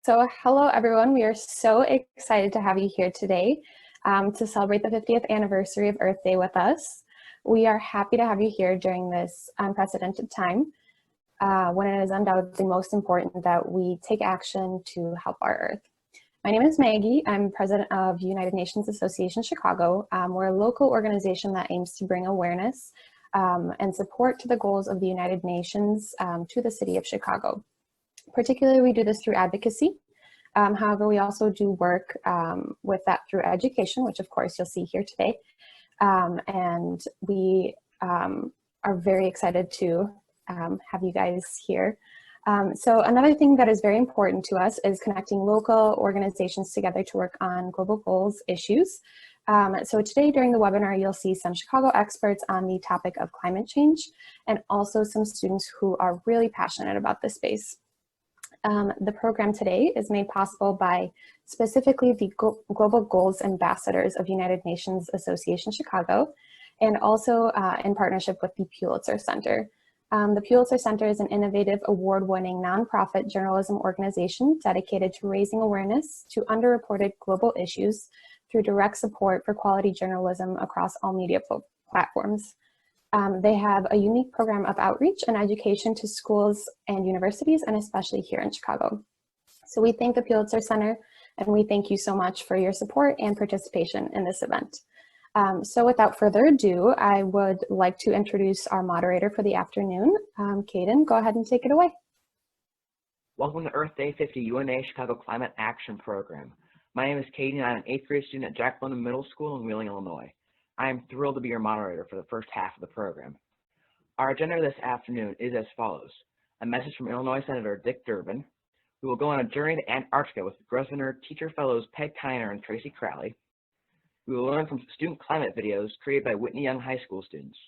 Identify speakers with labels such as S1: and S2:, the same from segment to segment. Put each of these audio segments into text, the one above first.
S1: So hello everyone, we are so excited to have you here today to celebrate the 50th anniversary of Earth Day with us. We are happy to have you here during this unprecedented time when it is undoubtedly most important that we take action to help our Earth. My name is Maggie. I'm president of United Nations Association Chicago. We're a local organization that aims to bring awareness and support to the goals of the United Nations to the city of Chicago. Particularly, we do this through advocacy. However, we also do work with that through education, which of course you'll see here today. And we are very excited to have you guys here. So another thing that is very important to us is connecting local organizations together to work on global goals issues. So today during the webinar, you'll see some Chicago experts on the topic of climate change and also some students who are really passionate about this space. The program today is made possible by specifically the Global Goals Ambassadors of United Nations Association Chicago, and also in partnership with the Pulitzer Center. The Pulitzer Center is an innovative, award-winning nonprofit journalism organization dedicated to raising awareness to underreported global issues through direct support for quality journalism across all media platforms. They have a unique program of outreach and education to schools and universities, and especially here in Chicago. So we thank the Pulitzer Center, and we thank you so much for your support and participation in this event. So without further ado, I would like to introduce our moderator for the afternoon. Caden, go ahead and take it away.
S2: Welcome to Earth Day 50 UNA Chicago Climate Action Program. My name is Caden, and I'm an 8th grade student at Chicagoland Middle School in Wheeling, Illinois. I am thrilled to be your moderator for the first half of the program. Our agenda this afternoon is as follows: a message from Illinois Senator Dick Durbin. We will go on a journey to Antarctica with Grosvenor Teacher Fellows Peg Tyner and Tracy Crowley. We will learn from student climate videos created by Whitney Young High School students.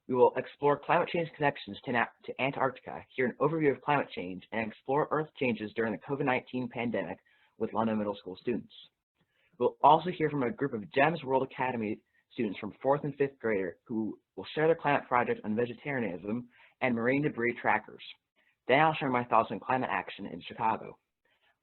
S2: We will explore climate change connections to Antarctica, hear an overview of climate change, and explore Earth changes during the COVID-19 pandemic with London Middle School students. We'll also hear from a group of GEMS World Academy students from 4th and 5th grader who will share their climate project on vegetarianism and marine debris trackers. Then I'll share my thoughts on climate action in Chicago.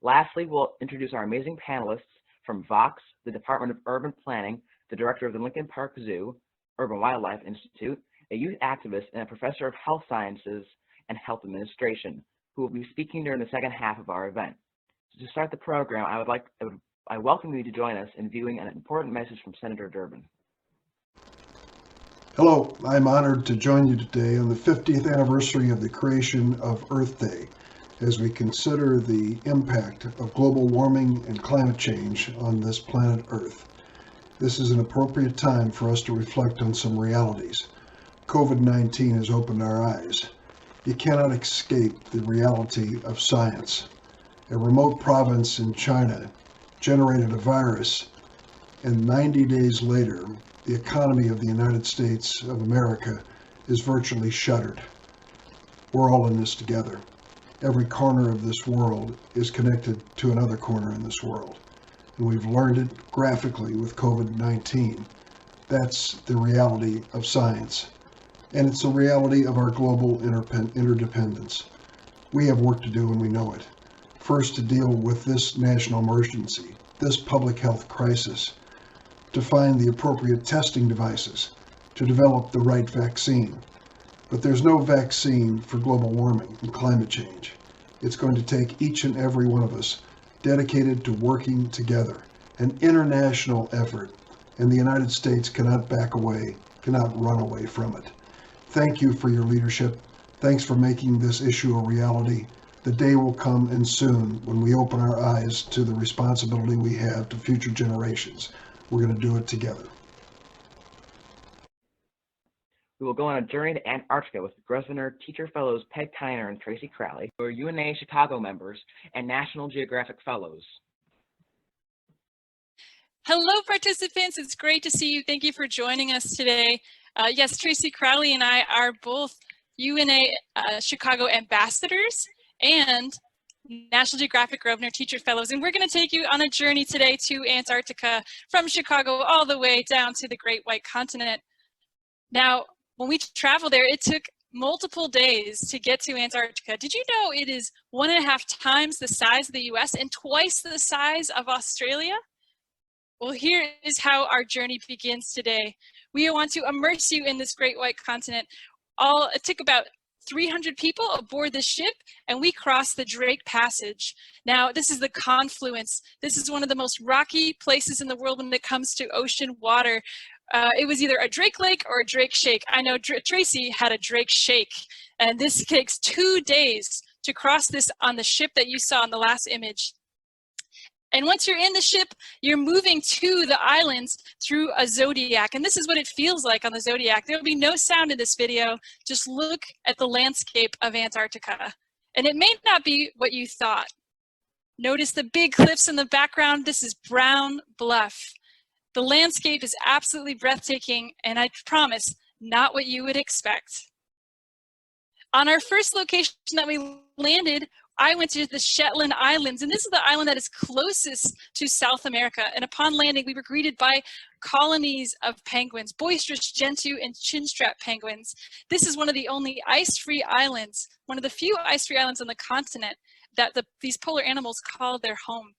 S2: Lastly, we'll introduce our amazing panelists from Vox, the Department of Urban Planning, the director of the Lincoln Park Zoo, Urban Wildlife Institute, a youth activist, and a professor of health sciences and health administration, who will be speaking during the second half of our event. So to start the program, I welcome you to join us in viewing an important message from Senator Durbin.
S3: Hello, I'm honored to join you today on the 50th anniversary of the creation of Earth Day as we consider the impact of global warming and climate change on this planet Earth. This is an appropriate time for us to reflect on some realities. COVID-19 has opened our eyes. You cannot escape the reality of science. A remote province in China generated a virus, and 90 days later, the economy of the United States of America is virtually shuttered. We're all in this together. Every corner of this world is connected to another corner in this world. And we've learned it graphically with COVID-19. That's the reality of science. And it's the reality of our global interdependence. We have work to do and we know it. First, to deal with this national emergency, this public health crisis, to find the appropriate testing devices, to develop the right vaccine. But there's no vaccine for global warming and climate change. It's going to take each and every one of us dedicated to working together, an international effort, and the United States cannot back away, cannot run away from it. Thank you for your leadership. Thanks for making this issue a reality. The day will come, and soon, when we open our eyes to the responsibility we have to future generations. We're going to do it together.
S2: We will go on a journey to Antarctica with Grosvenor Teacher Fellows Peg Tyner and Tracy Crowley, who are UNA Chicago members and National Geographic Fellows.
S4: Hello, participants. It's great to see you. Thank you for joining us today. Yes, Tracy Crowley and I are both UNA Chicago ambassadors and National Geographic Grosvenor Teacher Fellows, and we're going to take you on a journey today to Antarctica from Chicago all the way down to the Great White Continent. Now, when we traveled there, it took multiple days to get to Antarctica. Did you know it is 1.5 times the size of the US and twice the size of Australia? Well, here is how our journey begins today. We want to immerse you in this great white continent. It took about 300 people aboard the ship, and we crossed the Drake Passage. Now, this is the confluence. This is one of the most rocky places in the world when it comes to ocean water. It was either a Drake Lake or a Drake Shake. I know Tracy had a Drake Shake, and this takes 2 days to cross this on the ship that you saw in the last image. And once you're in the ship, you're moving to the islands through a zodiac. And this is what it feels like on the zodiac. There'll be no sound in this video. Just look at the landscape of Antarctica. And it may not be what you thought. Notice the big cliffs in the background. This is Brown Bluff. The landscape is absolutely breathtaking, and I promise, not what you would expect. On our first location that we landed, I went to the Shetland Islands, and this is the island that is closest to South America. And upon landing, we were greeted by colonies of penguins, boisterous gentoo and chinstrap penguins. This is one of the only ice-free islands, one of the few ice-free islands on the continent that these polar animals call their home.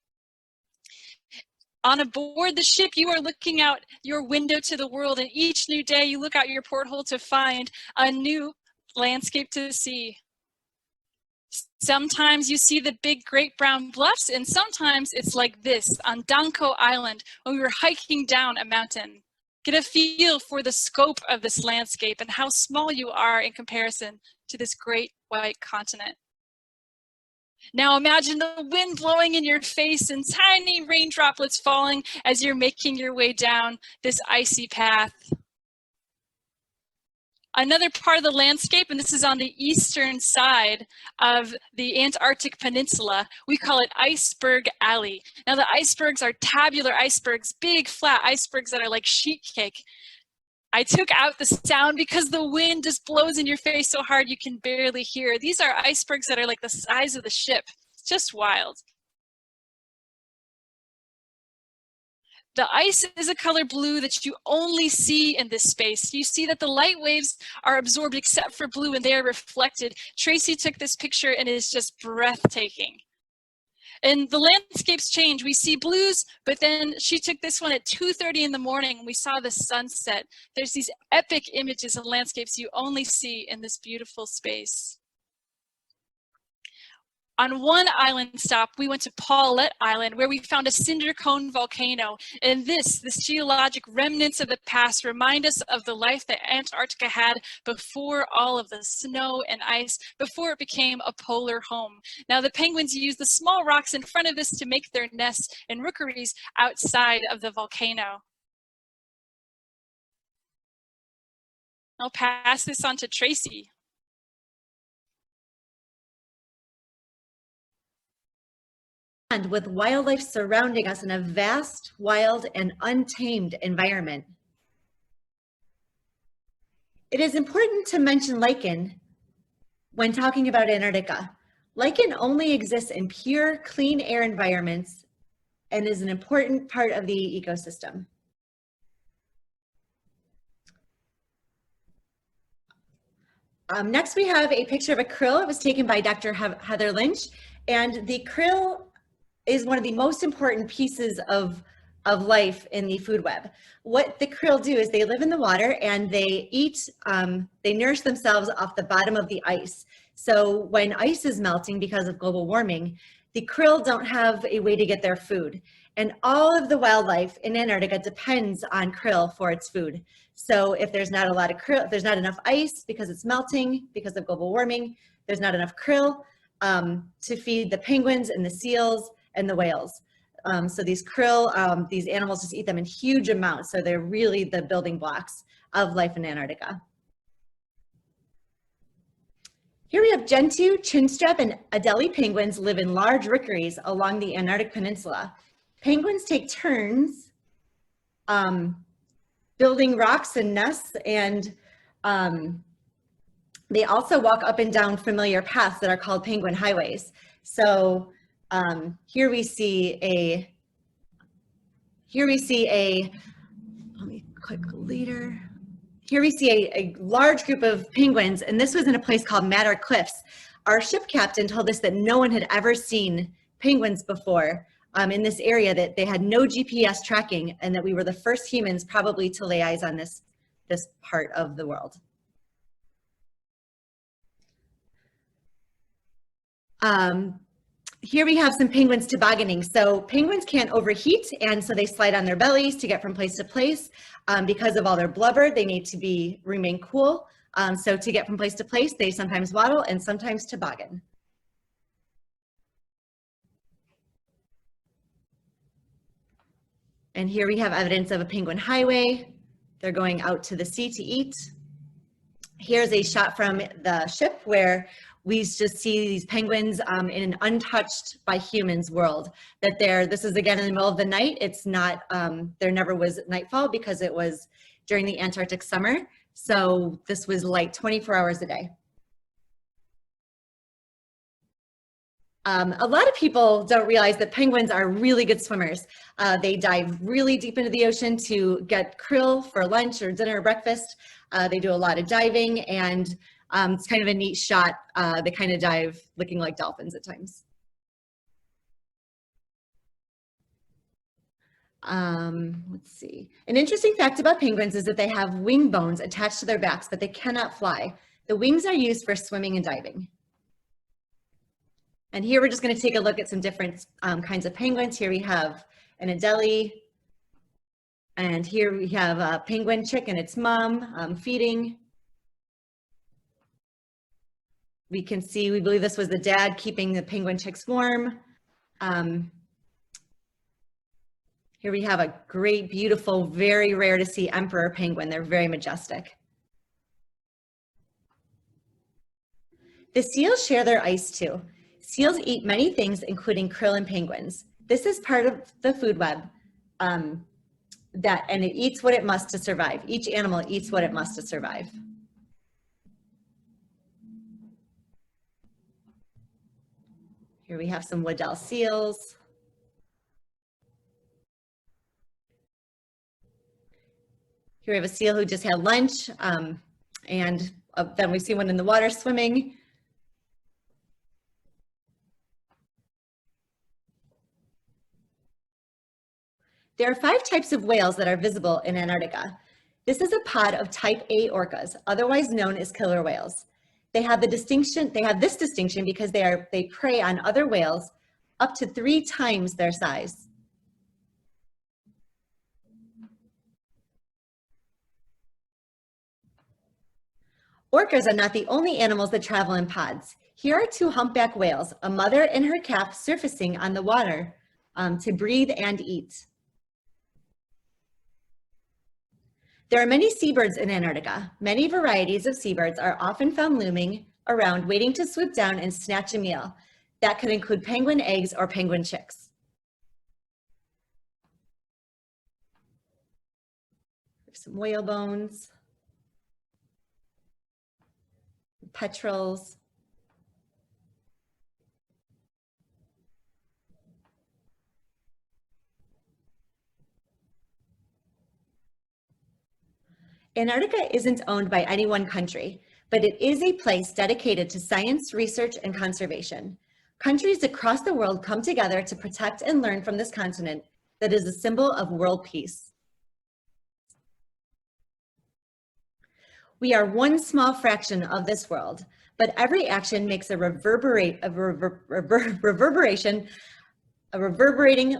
S4: On aboard the ship, you are looking out your window to the world, and each new day you look out your porthole to find a new landscape to see. Sometimes you see the big Great Brown Bluffs, and sometimes it's like this on Danko Island when we were hiking down a mountain. Get a feel for the scope of this landscape and how small you are in comparison to this great white continent. Now imagine the wind blowing in your face and tiny rain droplets falling as you're making your way down this icy path. Another part of the landscape, and this is on the eastern side of the Antarctic Peninsula, we call it Iceberg Alley. Now the icebergs are tabular icebergs, big flat icebergs that are like sheet cake. I took out the sound because the wind just blows in your face so hard you can barely hear. These are icebergs that are like the size of the ship. It's just wild. The ice is a color blue that you only see in this space. You see that the light waves are absorbed except for blue and they are reflected. Tracy took this picture and it is just breathtaking. And the landscapes change. We see blues, but then she took this one at 2:30 in the morning and we saw the sunset. There's these epic images and landscapes you only see in this beautiful space. On one island stop, we went to Paulette Island, where we found a cinder cone volcano. And this geologic remnants of the past remind us of the life that Antarctica had before all of the snow and ice, before it became a polar home. Now, the penguins use the small rocks in front of this to make their nests and rookeries outside of the volcano. I'll pass this on to Tracy.
S5: And with wildlife surrounding us in a vast, wild, and untamed environment. It is important to mention lichen when talking about Antarctica. Lichen only exists in pure, clean air environments and is an important part of the ecosystem. Next, we have a picture of a krill. It was taken by Dr. Heather Lynch, and the krill is one of the most important pieces of life in the food web. What the krill do is they live in the water and they eat, they nourish themselves off the bottom of the ice. So when ice is melting because of global warming, the krill don't have a way to get their food. And all of the wildlife in Antarctica depends on krill for its food. So if there's not a lot of krill, if there's not enough ice because it's melting because of global warming, there's not enough krill to feed the penguins and the seals and the whales. So these krill, these animals just eat them in huge amounts. So they're really the building blocks of life in Antarctica. Here we have gentoo, chinstrap, and Adelie penguins live in large rookeries along the Antarctic Peninsula. Penguins take turns building rocks and nests, and they also walk up and down familiar paths that are called penguin highways. So here we see a, let me click later. Here we see a large group of penguins, and this was in a place called Matter Cliffs. Our ship captain told us that no one had ever seen penguins before in this area, that they had no GPS tracking, and that we were the first humans probably to lay eyes on this part of the world. Here we have some penguins tobogganing. So penguins can't overheat, and so they slide on their bellies to get from place to place. Because of all their blubber, they need to remain cool. So to get from place to place, they sometimes waddle and sometimes toboggan. And here we have evidence of a penguin highway. They're going out to the sea to eat. Here's a shot from the ship where we just see these penguins in an untouched by humans world. This is again in the middle of the night. It's not, there never was nightfall because it was during the Antarctic summer. So this was light 24 hours a day. A lot of people don't realize that penguins are really good swimmers. They dive really deep into the ocean to get krill for lunch or dinner or breakfast. They do a lot of diving, and it's kind of a neat shot. They kind of dive looking like dolphins at times. Let's see. An interesting fact about penguins is that they have wing bones attached to their backs, but they cannot fly. The wings are used for swimming and diving. And here we're just going to take a look at some different kinds of penguins. Here we have an Adelie, and here we have a penguin chick and its mom feeding. We can see, we believe this was the dad keeping the penguin chicks warm. Here we have a great, beautiful, very rare to see emperor penguin. They're very majestic. The seals share their ice too. Seals eat many things, including krill and penguins. This is part of the food web, and it eats what it must to survive. Each animal eats what it must to survive. Here we have some Weddell seals. Here we have a seal who just had lunch, and then we see one in the water swimming. There are 5 types of whales that are visible in Antarctica. This is a pod of type A orcas, otherwise known as killer whales. They have this distinction because they prey on other whales up to 3 times their size. Orcas are not the only animals that travel in pods. Here are 2 humpback whales, a mother and her calf surfacing on the water to breathe and eat. There are many seabirds in Antarctica. Many varieties of seabirds are often found looming around, waiting to swoop down and snatch a meal. That could include penguin eggs or penguin chicks. There's some whale bones, petrels. Antarctica isn't owned by any one country, but it is a place dedicated to science, research, and conservation. Countries across the world come together to protect and learn from this continent that is a symbol of world peace. We are one small fraction of this world, but every action makes a reverberating,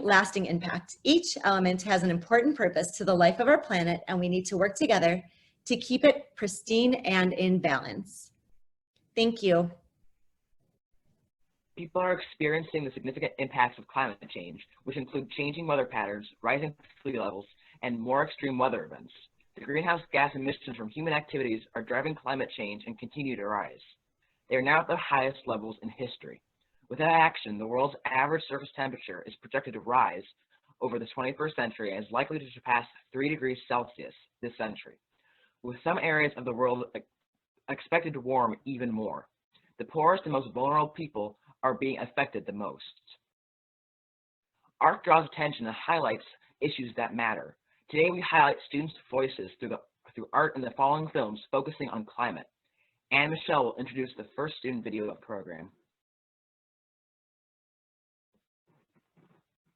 S5: lasting impact. Each element has an important purpose to the life of our planet, and we need to work together to keep it pristine and in balance. Thank you.
S2: People are experiencing the significant impacts of climate change, which include changing weather patterns, rising sea levels, and more extreme weather events. The greenhouse gas emissions from human activities are driving climate change and continue to rise. They are now at the highest levels in history. Without action, the world's average surface temperature is projected to rise over the 21st century and is likely to surpass 3 degrees Celsius this century, with some areas of the world expected to warm even more. The poorest and most vulnerable people are being affected the most. Art draws attention and highlights issues that matter. Today we highlight students' voices through through art in the following films focusing on climate. Anne Michelle will introduce the first student video of the program.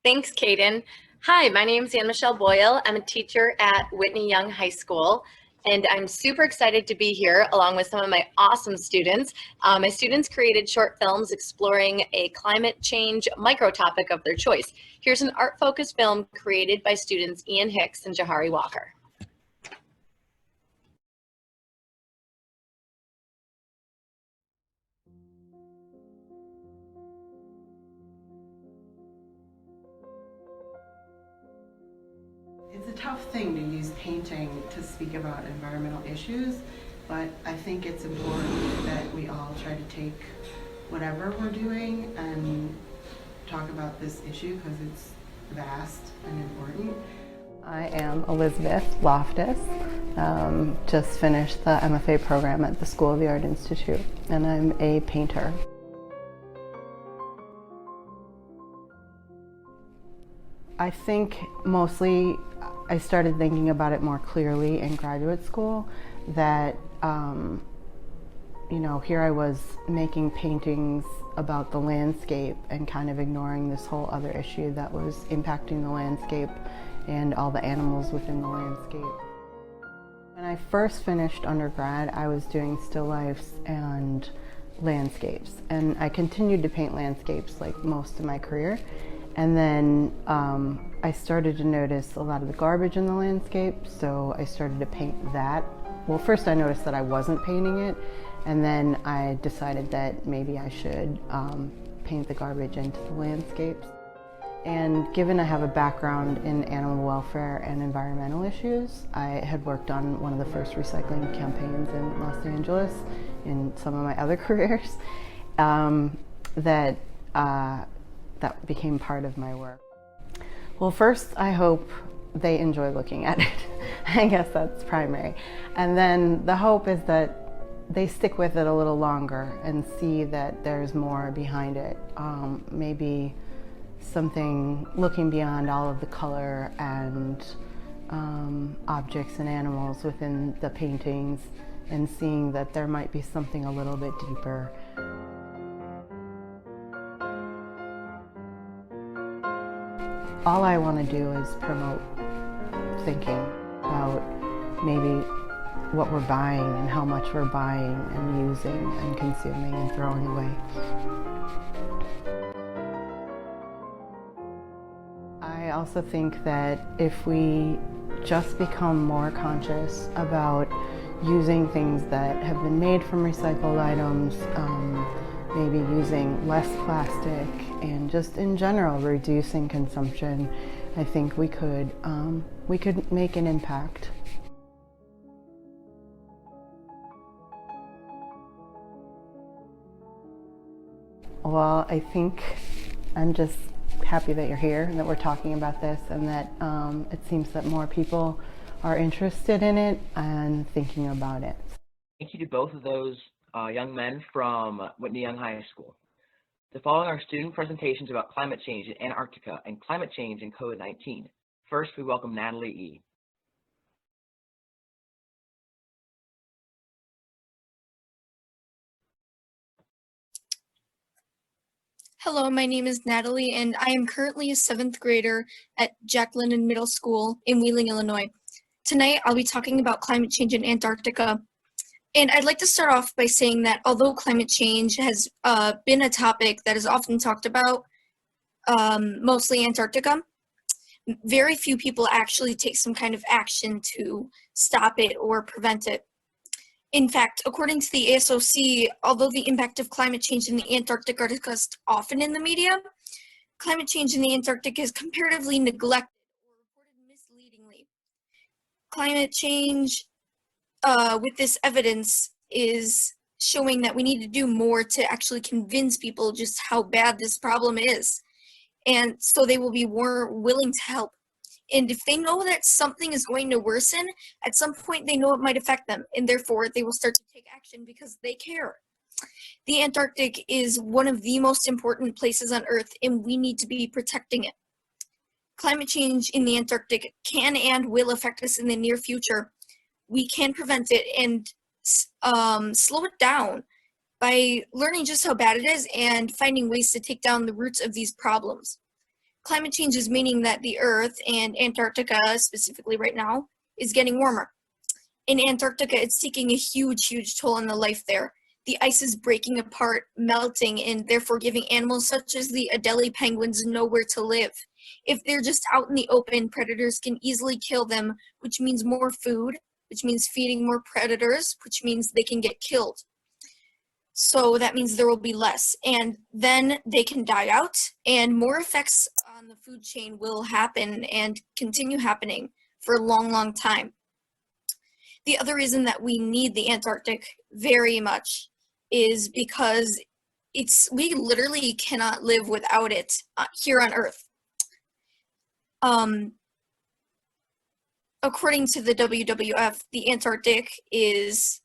S6: Thanks, Kaden. Hi, my name is Anne Michelle Boyle. I'm a teacher at Whitney Young High School, and I'm super excited to be here along with some of my awesome students. My students created short films exploring a climate change micro topic of their choice. Here's an art-focused film created by students Ian Hicks and Jahari Walker.
S7: It's a tough thing to use painting to speak about environmental issues, but I think it's important that we all try to take whatever we're doing and talk about this issue because it's vast and important.
S8: I am Elizabeth Loftus, just finished the MFA program at the School of the Art Institute, and I'm a painter. I think mostly I started thinking about it more clearly in graduate school, that you know, here I was making paintings about the landscape and kind of ignoring this whole other issue that was impacting the landscape and all the animals within the landscape. When I first finished undergrad, I was doing still lifes and landscapes, and I continued to paint landscapes like most of my career. And then I started to notice a lot of the garbage in the landscape, so I started to paint that. Well, first I noticed that I wasn't painting it, and then I decided that maybe I should paint the garbage into the landscapes. And given I have a background in animal welfare and environmental issues, I had worked on one of the first recycling campaigns in Los Angeles in some of my other careers, that became part of my work. Well, first, I hope they enjoy looking at it. I guess that's primary. And then the hope is that they stick with it a little longer and see that there's more behind it. Maybe something looking beyond all of the color and objects and animals within the paintings, and seeing that there might be something a little bit deeper. All I want to do is promote thinking about maybe what we're buying and how much we're buying and using and consuming and throwing away. I also think that if we just become more conscious about using things that have been made from recycled items, maybe using less plastic, and just in general reducing consumption, I think we could make an impact. Well, I think I'm just happy that you're here and that we're talking about this, and that it seems that more people are interested in it and thinking about it.
S2: Thank you to both of those young men from Whitney Young High School. The following are student presentations about climate change in Antarctica and climate change in COVID-19. First, we welcome Natalie E.
S9: Hello, my name is Natalie, and I am currently a 7th grader at Chicagoland Middle School in Wheeling, Illinois. Tonight, I'll be talking about climate change in Antarctica. And I'd like to start off by saying that although climate change has been a topic that is often talked about, mostly Antarctica, very few people actually take some kind of action to stop it or prevent it. In fact, according to the ASOC, although the impact of climate change in the Antarctic are discussed often in the media, climate change in the Antarctic is comparatively neglected or reported misleadingly. Climate change, with this evidence, is showing that we need to do more to actually convince people just how bad this problem is, and so they will be more willing to help. And if they know that something is going to worsen, at some point they know it might affect them, and therefore they will start to take action because they care. The Antarctic is one of the most important places on Earth, and we need to be protecting it. Climate change in the Antarctic can and will affect us in the near future. we can prevent it and slow it down by learning just how bad it is and finding ways to take down the roots of these problems. Climate change is meaning that the Earth, and Antarctica specifically right now, is getting warmer. In Antarctica, it's taking a huge, huge toll on the life there. The ice is breaking apart, melting, and therefore giving animals such as the Adelie penguins nowhere to live. If they're just out in the open, predators can easily kill them, which means more food, which means feeding more predators, which means they can get killed. So that means there will be less, and then they can die out, and more effects on the food chain will happen and continue happening for a long, long time. The other reason that we need the Antarctic very much is because we literally cannot live without it here on Earth. According to the WWF, the Antarctic is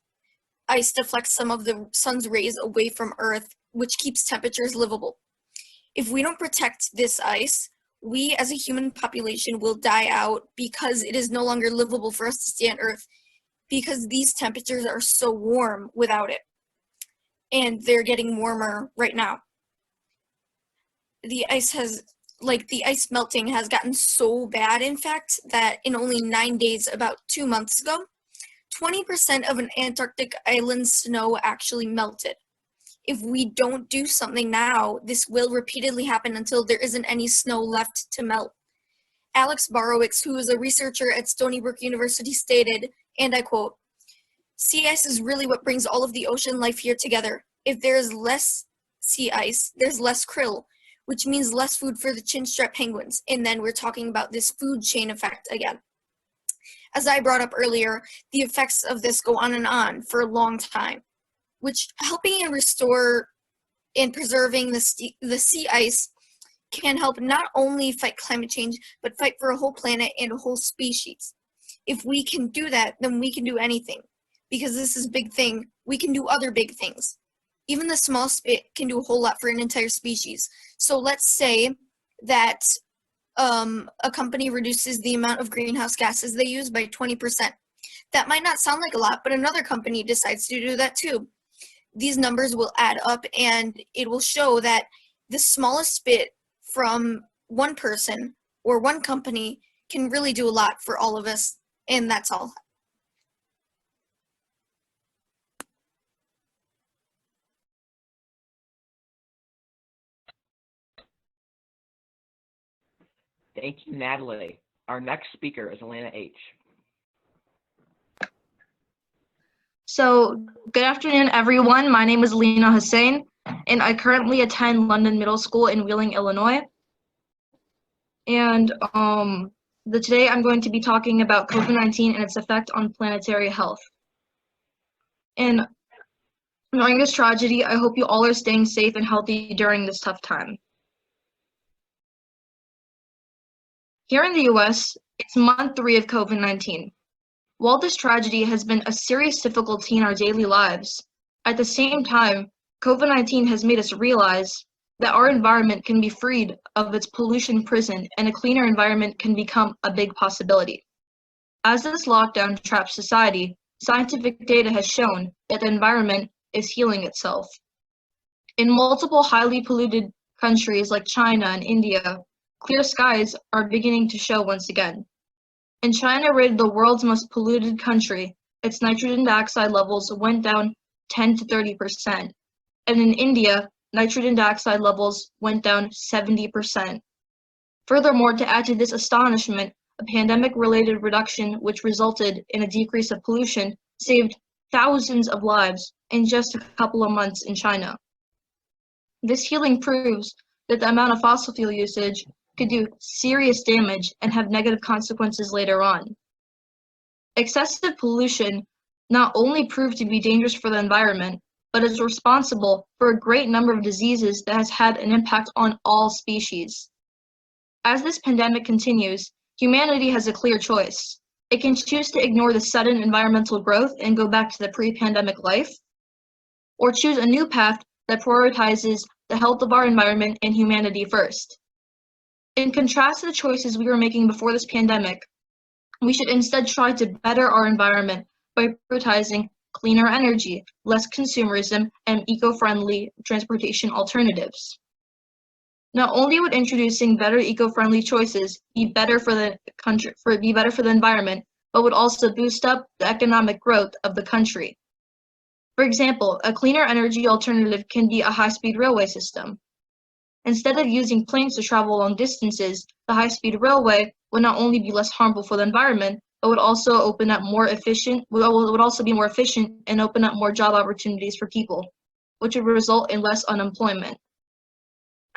S9: ice deflects some of the sun's rays away from Earth, which keeps temperatures livable. If we don't protect this ice, we as a human population will die out because it is no longer livable for us to stay on Earth, because these temperatures are so warm without it. And they're getting warmer right now. The ice melting has gotten so bad, in fact, that in only 9 days, about 2 months ago, 20% of an Antarctic island's snow actually melted. If we don't do something now, this will repeatedly happen until there isn't any snow left to melt. Alex Borowicz, who is a researcher at Stony Brook University, stated, and I quote, "Sea ice is really what brings all of the ocean life here together. If there is less sea ice, there's less krill, which means less food for the chinstrap penguins." And then we're talking about this food chain effect again. As I brought up earlier, the effects of this go on for a long time, which helping and restore and preserving the sea ice can help not only fight climate change, but fight for a whole planet and a whole species. If we can do that, then we can do anything. Because this is a big thing, we can do other big things. Even the small spit can do a whole lot for an entire species. So let's say that a company reduces the amount of greenhouse gases they use by 20%. That might not sound like a lot, but another company decides to do that too. These numbers will add up, and it will show that the smallest spit from one person or one company can really do a lot for all of us, and that's all.
S2: Thank you, Natalie. Our next speaker is Elena H.
S10: So, good afternoon, everyone. My name is Lena Hussein, and I currently attend London Middle School in Wheeling, Illinois. And today I'm going to be talking about COVID-19 and its effect on planetary health. And during this tragedy, I hope you all are staying safe and healthy during this tough time. Here in the US, it's month 3 of COVID-19. While this tragedy has been a serious difficulty in our daily lives, at the same time, COVID-19 has made us realize that our environment can be freed of its pollution prison and a cleaner environment can become a big possibility. As this lockdown traps society, scientific data has shown that the environment is healing itself. In multiple highly polluted countries like China and India, clear skies are beginning to show once again. In China, rated the world's most polluted country, its nitrogen dioxide levels went down 10 to 30%. And in India, nitrogen dioxide levels went down 70%. Furthermore, to add to this astonishment, a pandemic-related reduction which resulted in a decrease of pollution saved thousands of lives in just a couple of months in China. This healing proves that the amount of fossil fuel usage could do serious damage and have negative consequences later on. Excessive pollution not only proved to be dangerous for the environment, but is responsible for a great number of diseases that has had an impact on all species. As this pandemic continues, humanity has a clear choice. It can choose to ignore the sudden environmental growth and go back to the pre-pandemic life, or choose a new path that prioritizes the health of our environment and humanity first. In contrast to the choices we were making before this pandemic, we should instead try to better our environment by prioritizing cleaner energy, less consumerism, and eco-friendly transportation alternatives. Not only would introducing better eco-friendly choices be better for the country, be better for the environment, but would also boost up the economic growth of the country. For example, a cleaner energy alternative can be a high-speed railway system. Instead of using planes to travel long distances, the high-speed railway would not only be less harmful for the environment, but would also be more efficient and open up more job opportunities for people, which would result in less unemployment.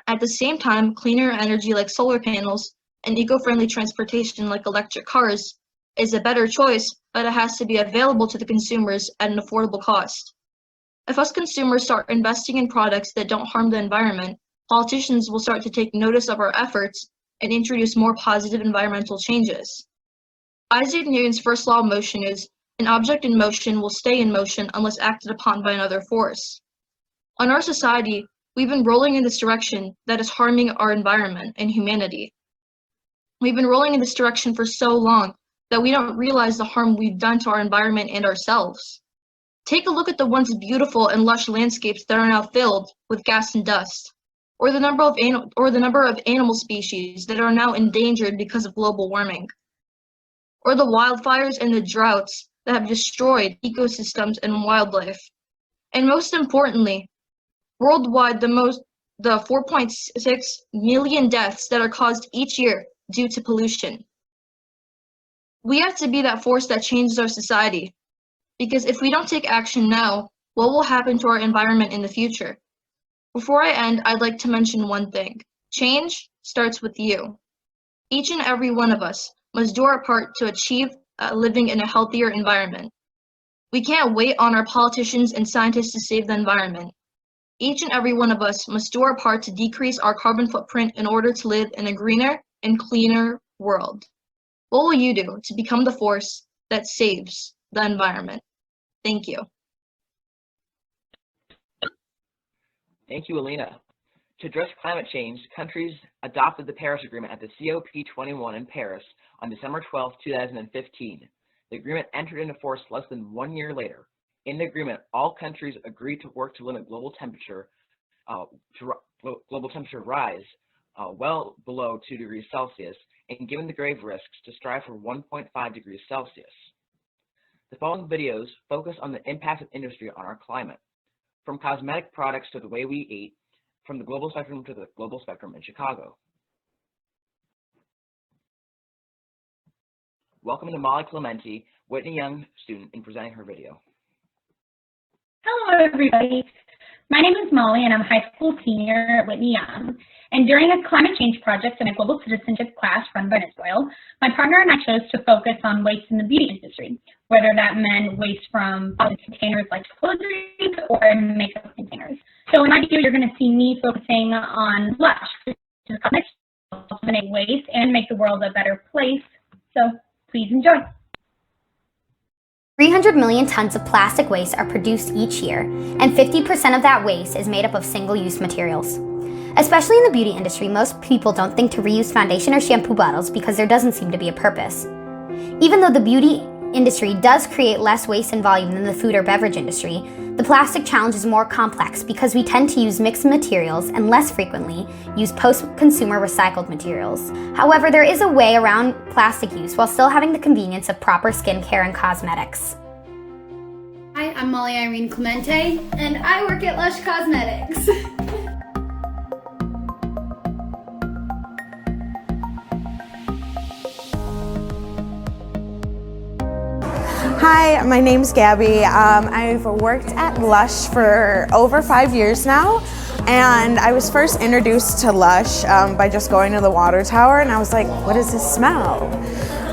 S10: At the same time, cleaner energy like solar panels and eco-friendly transportation like electric cars is a better choice, but it has to be available to the consumers at an affordable cost. If us consumers start investing in products that don't harm the environment, politicians will start to take notice of our efforts and introduce more positive environmental changes. Isaac Newton's first law of motion is, an object in motion will stay in motion unless acted upon by another force. On our society, we've been rolling in this direction that is harming our environment and humanity. We've been rolling in this direction for so long that we don't realize the harm we've done to our environment and ourselves. Take a look at the once beautiful and lush landscapes that are now filled with gas and dust, or the number of animal species that are now endangered because of global warming, or the wildfires and the droughts that have destroyed ecosystems and wildlife. And most importantly, worldwide, the 4.6 million deaths that are caused each year due to pollution. We have to be that force that changes our society, because if we don't take action now, what will happen to our environment in the future? Before I end, I'd like to mention one thing. Change starts with you. Each and every one of us must do our part to achieve living in a healthier environment. We can't wait on our politicians and scientists to save the environment. Each and every one of us must do our part to decrease our carbon footprint in order to live in a greener and cleaner world. What will you do to become the force that saves the environment? Thank you.
S2: Thank you, Alina. To address climate change, countries adopted the Paris Agreement at the COP21 in Paris on December 12, 2015. The agreement entered into force less than 1 year later. In the agreement, all countries agreed to work to limit global temperature rise well below 2 degrees Celsius, and given the grave risks, to strive for 1.5 degrees Celsius. The following videos focus on the impact of industry on our climate, from cosmetic products to the way we eat, from the global spectrum to the global spectrum in Chicago. Welcome to Molly Clementi, Whitney Young student, in presenting her video.
S11: Hello, everybody. My name is Molly, and I'm a high school senior at Whitney Young. And during a climate change project in a global citizenship class run by Ms. Boyle, my partner and I chose to focus on waste in the beauty industry, whether that meant waste from containers like clothes or makeup containers. So in my video, you're going to see me focusing on Lush, which is cosmetics to eliminate waste and make the world a better place. So please enjoy.
S12: 300 million tons of plastic waste are produced each year, and 50% of that waste is made up of single-use materials. Especially in the beauty industry, most people don't think to reuse foundation or shampoo bottles because there doesn't seem to be a purpose. Even though the beauty industry does create less waste and volume than the food or beverage industry, the plastic challenge is more complex because we tend to use mixed materials and less frequently use post-consumer recycled materials. However, there is a way around plastic use while still having the convenience of proper skincare and cosmetics.
S13: Hi, I'm Molly Irene Clemente, and I work at Lush Cosmetics.
S14: Hi, my name's Gabby. I've worked at Lush for over 5 years now, and I was first introduced to Lush by just going to the water tower, and I was like, what is this smell?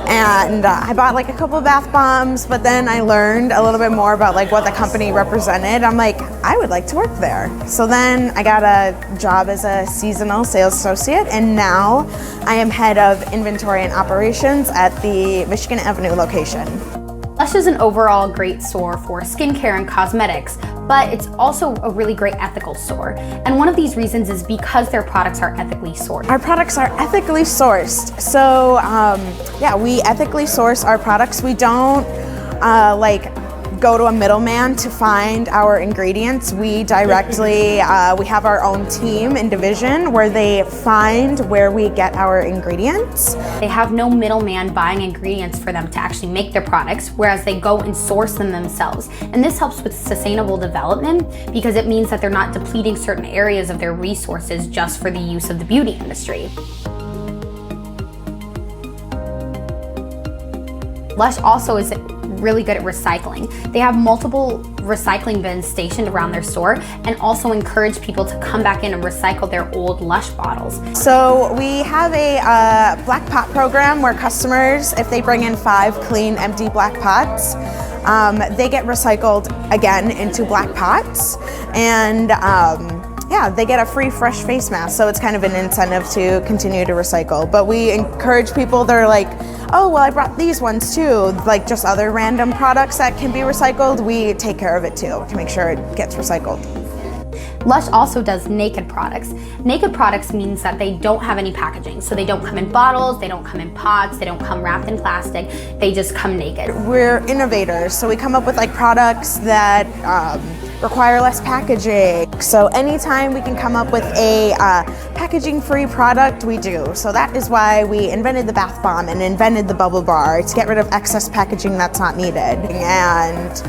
S14: And I bought like a couple of bath bombs, but then I learned a little bit more about like what the company represented. I'm like, I would like to work there. So then I got a job as a seasonal sales associate, and now I am head of inventory and operations at the Michigan Avenue location.
S12: Lush is an overall great store for skincare and cosmetics, but it's also a really great ethical store. And one of these reasons is because their products are ethically sourced.
S14: Our products are ethically sourced. So yeah, we ethically source our products. We don't like go to a middleman to find our ingredients. We directly, we have our own team and division where they find where we get our ingredients.
S12: They have no middleman buying ingredients for them to actually make their products, whereas they go and source them themselves. And this helps with sustainable development because it means that they're not depleting certain areas of their resources just for the use of the beauty industry. Lush also is really good at recycling. They have multiple recycling bins stationed around their store and also encourage people to come back in and recycle their old Lush bottles.
S14: So we have a black pot program where customers, if they bring in 5 clean, empty black pots, they get recycled again into black pots, and yeah, they get a free fresh face mask, so it's kind of an incentive to continue to recycle. But we encourage people that are like, oh, well, I brought these ones too, like just other random products that can be recycled. We take care of it too to make sure it gets recycled.
S12: Lush also does naked products. Naked products means that they don't have any packaging. So they don't come in bottles, they don't come in pots, they don't come wrapped in plastic, they just come naked.
S14: We're innovators, so we come up with like products that require less packaging. So anytime we can come up with a packaging-free product, we do. So that is why we invented the bath bomb and invented the bubble bar, to get rid of excess packaging that's not needed. And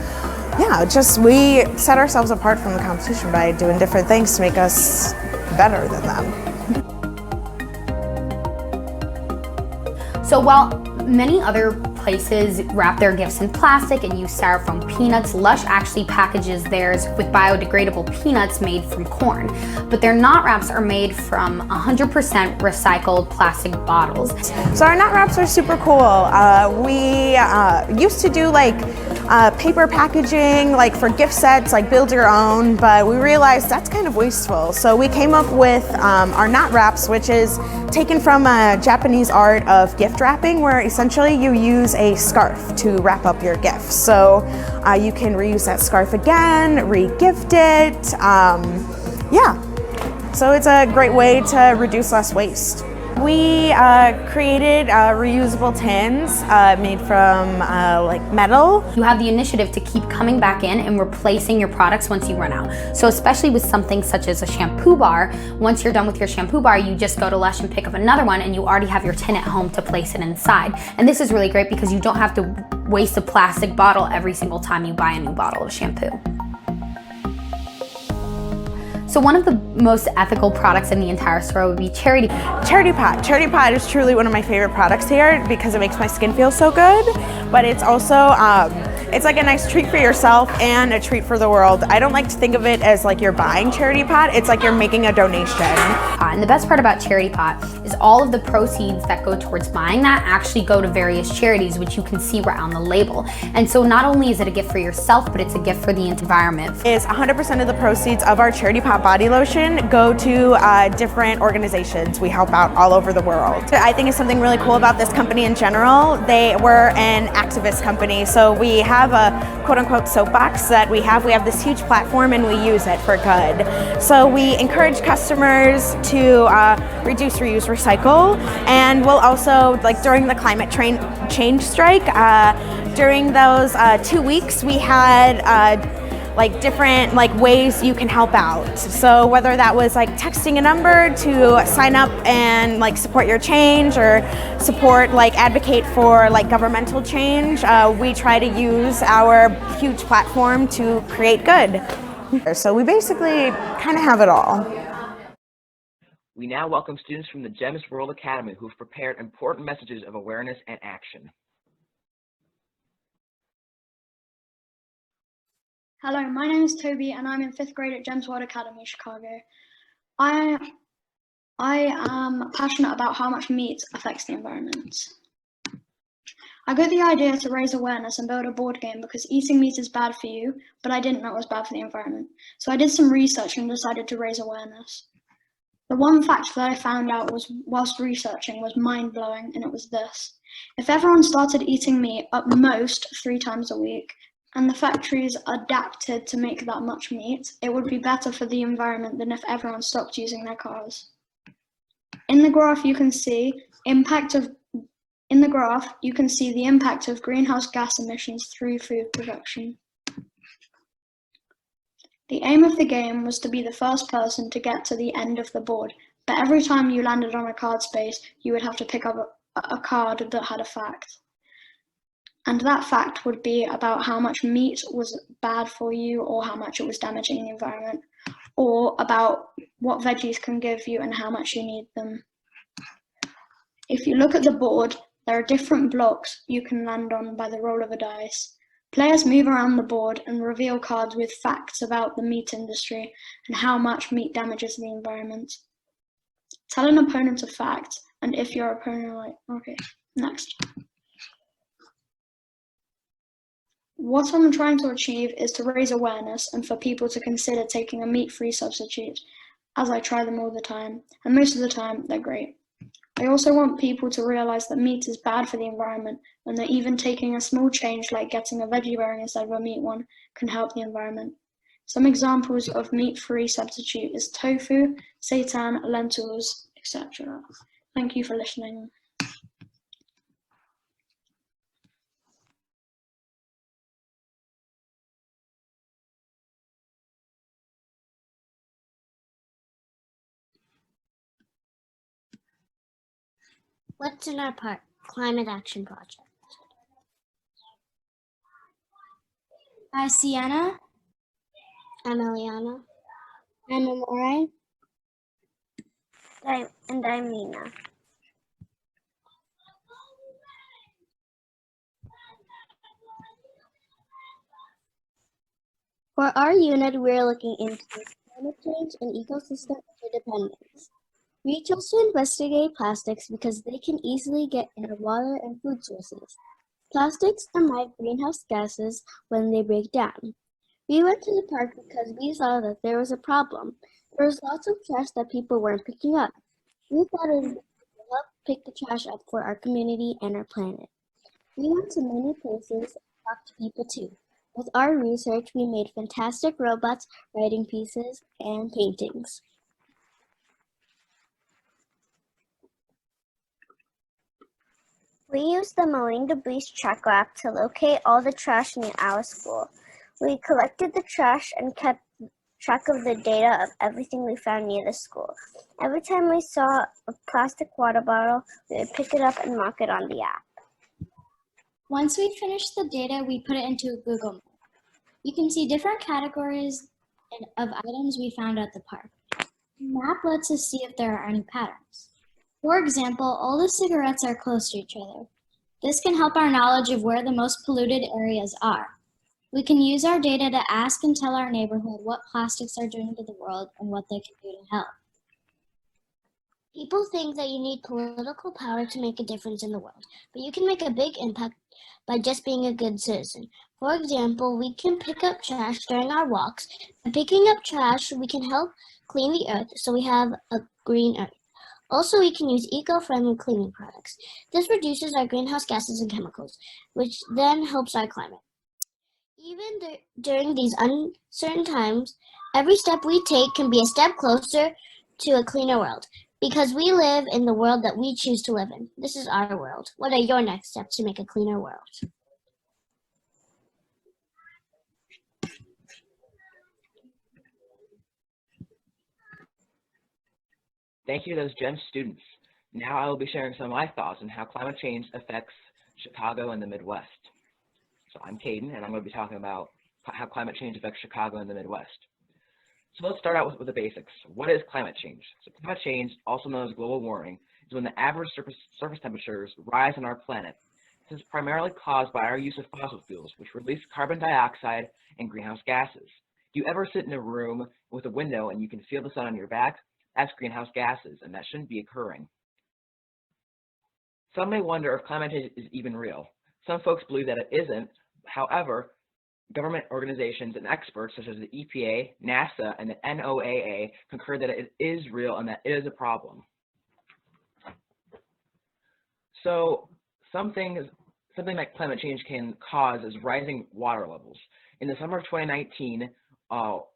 S14: yeah, just we set ourselves apart from the competition by doing different things to make us better than them.
S12: So while many other places wrap their gifts in plastic and use styrofoam peanuts, Lush actually packages theirs with biodegradable peanuts made from corn. But their knot wraps are made from 100% recycled plastic bottles.
S14: So our knot wraps are super cool. We used to do like paper packaging, like for gift sets, like build your own, but we realized that's kind of wasteful. So we came up with our knot wraps, which is taken from a Japanese art of gift wrapping, where essentially you use a scarf to wrap up your gifts. So you can reuse that scarf again, re-gift it. Yeah, so it's a great way to reduce less waste. We created reusable tins made from like metal.
S12: You have the initiative to keep coming back in and replacing your products once you run out. So especially with something such as a shampoo bar, once you're done with your shampoo bar, you just go to Lush and pick up another one, and you already have your tin at home to place it inside. And this is really great because you don't have to waste a plastic bottle every single time you buy a new bottle of shampoo. So one of the most ethical products in the entire store would be Charity Pot.
S14: Charity Pot. Charity Pot is truly one of my favorite products here because it makes my skin feel so good, but it's also, it's like a nice treat for yourself and a treat for the world. I don't like to think of it as like you're buying Charity Pot, it's like you're making a donation.
S12: And the best part about Charity Pot is all of the proceeds that go towards buying that actually go to various charities, which you can see right on the label. And so not only is it a gift for yourself, but it's a gift for the environment.
S14: Is 100% of the proceeds of our Charity Pot body lotion go to different organizations. We help out all over the world. I think it's something really cool about this company in general. They were an activist company, so we have a quote-unquote soapbox that we have this huge platform and we use it for good. So we encourage customers to reduce, reuse, recycle, and we'll also, like during the climate change strike, during those 2 weeks we had like different like ways you can help out. So whether that was like texting a number to sign up and like support your change, or support, like advocate for like governmental change, we try to use our huge platform to create good. So we basically kind of have it all.
S2: We now welcome students from the GEMS World Academy who've prepared important messages of awareness and action.
S15: Hello, my name is Toby and I'm in 5th grade at GEMS World Academy, Chicago. I am passionate about how much meat affects the environment. I got the idea to raise awareness and build a board game because eating meat is bad for you, but I didn't know it was bad for the environment. So I did some research and decided to raise awareness. The one fact that I found out whilst researching was mind-blowing, and it was this. If everyone started eating meat at most 3 times a week, and the factories adapted to make that much meat, it would be better for the environment than if everyone stopped using their cars. In the graph you can see impact In the graph, you can see the impact of greenhouse gas emissions through food production. The aim of the game was to be the first person to get to the end of the board, but every time you landed on a card space, you would have to pick up a card that had a fact. And that fact would be about how much meat was bad for you or how much it was damaging the environment, or about what veggies can give you and how much you need them. If you look at the board, there are different blocks you can land on by the roll of a dice. Players move around the board and reveal cards with facts about the meat industry and how much meat damages the environment. Tell an opponent a fact, and if your opponent like, okay, next. What I'm trying to achieve is to raise awareness and for people to consider taking a meat-free substitute, as I try them all the time, and most of the time they're great. I also want people to realize that meat is bad for the environment and that even taking a small change like getting a veggie bearing instead of a meat one can help the environment. Some examples of meat-free substitute is tofu, seitan, lentils, etc. Thank you for listening.
S16: What's in our climate action project?
S13: I'm Sienna.
S16: I'm Eliana.
S13: I'm Amore.
S16: And I'm Nina. For our unit, we're looking into climate change and ecosystem interdependence. We chose to investigate plastics because they can easily get into water and food sources. Plastics emit greenhouse gases when they break down. We went to the park because we saw that there was a problem. There was lots of trash that people weren't picking up. We thought it would be good to help pick the trash up for our community and our planet. We went to many places and talked to people too. With our research, we made fantastic robots, writing pieces, and paintings.
S17: We used the Marine Debris Tracker app to locate all the trash near our school. We collected the trash and kept track of the data of everything we found near the school. Every time we saw a plastic water bottle, we would pick it up and mark it on the app.
S13: Once we finished the data, we put it into a Google Map. You can see different categories of items we found at the park. The map lets us see if there are any patterns. For example, all the cigarettes are close to each other. This can help our knowledge of where the most polluted areas are. We can use our data to ask and tell our neighborhood what plastics are doing to the world and what they can do to help.
S16: People think that you need political power to make a difference in the world, but you can make a big impact by just being a good citizen. For example, we can pick up trash during our walks. By picking up trash, we can help clean the earth so we have a green earth. Also, we can use eco-friendly cleaning products. This reduces our greenhouse gases and chemicals, which then helps our climate. Even during these uncertain times, every step we take can be a step closer to a cleaner world, because we live in the world that we choose to live in. This is our world. What are your next steps to make a cleaner world?
S2: Thank you to those GEM students. Now I will be sharing some of my thoughts on how climate change affects Chicago and the Midwest. So I'm Caden, and I'm going to be talking about how climate change affects Chicago and the Midwest. So let's start out with the basics. What is climate change? So climate change, also known as global warming, is when the average surface temperatures rise on our planet. This is primarily caused by our use of fossil fuels, which release carbon dioxide and greenhouse gases. Do you ever sit in a room with a window and you can feel the sun on your back? That's greenhouse gases, and that shouldn't be occurring. Some may wonder if climate change is even real. Some folks believe that it isn't. However, government organizations and experts such as the EPA, NASA, and the NOAA concur that it is real and that it is a problem. So something that climate change can cause is rising water levels. In the summer of 2019,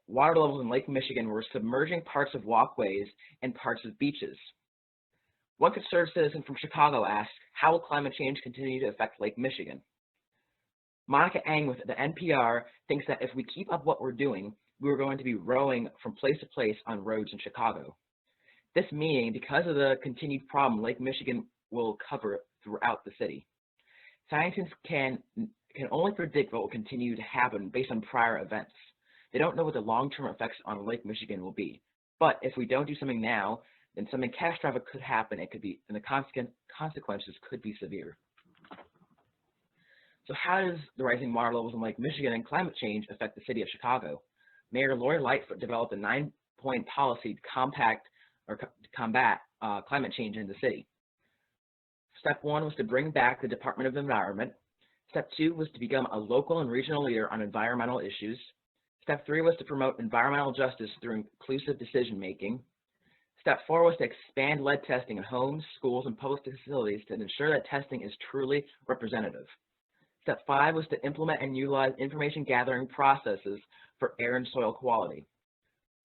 S2: water levels in Lake Michigan were submerging parts of walkways and parts of beaches. One concerned citizen from Chicago asked, how will climate change continue to affect Lake Michigan? Monica Ang with the NPR thinks that if we keep up what we're doing, we're going to be rowing from place to place on roads in Chicago. This meaning, because of the continued problem Lake Michigan will cover throughout the city. Scientists can only predict what will continue to happen based on prior events. They don't know what the long-term effects on Lake Michigan will be. But if we don't do something now, then something catastrophic could happen. It could be, and the consequences could be severe. So how does the rising water levels in Lake Michigan and climate change affect the city of Chicago? Mayor Lori Lightfoot developed a 9-point policy to combat climate change in the city. Step 1 was to bring back the Department of Environment. Step 2 was to become a local and regional leader on environmental issues. Step 3 was to promote environmental justice through inclusive decision-making. Step 4 was to expand lead testing in homes, schools, and public facilities to ensure that testing is truly representative. Step 5 was to implement and utilize information gathering processes for air and soil quality.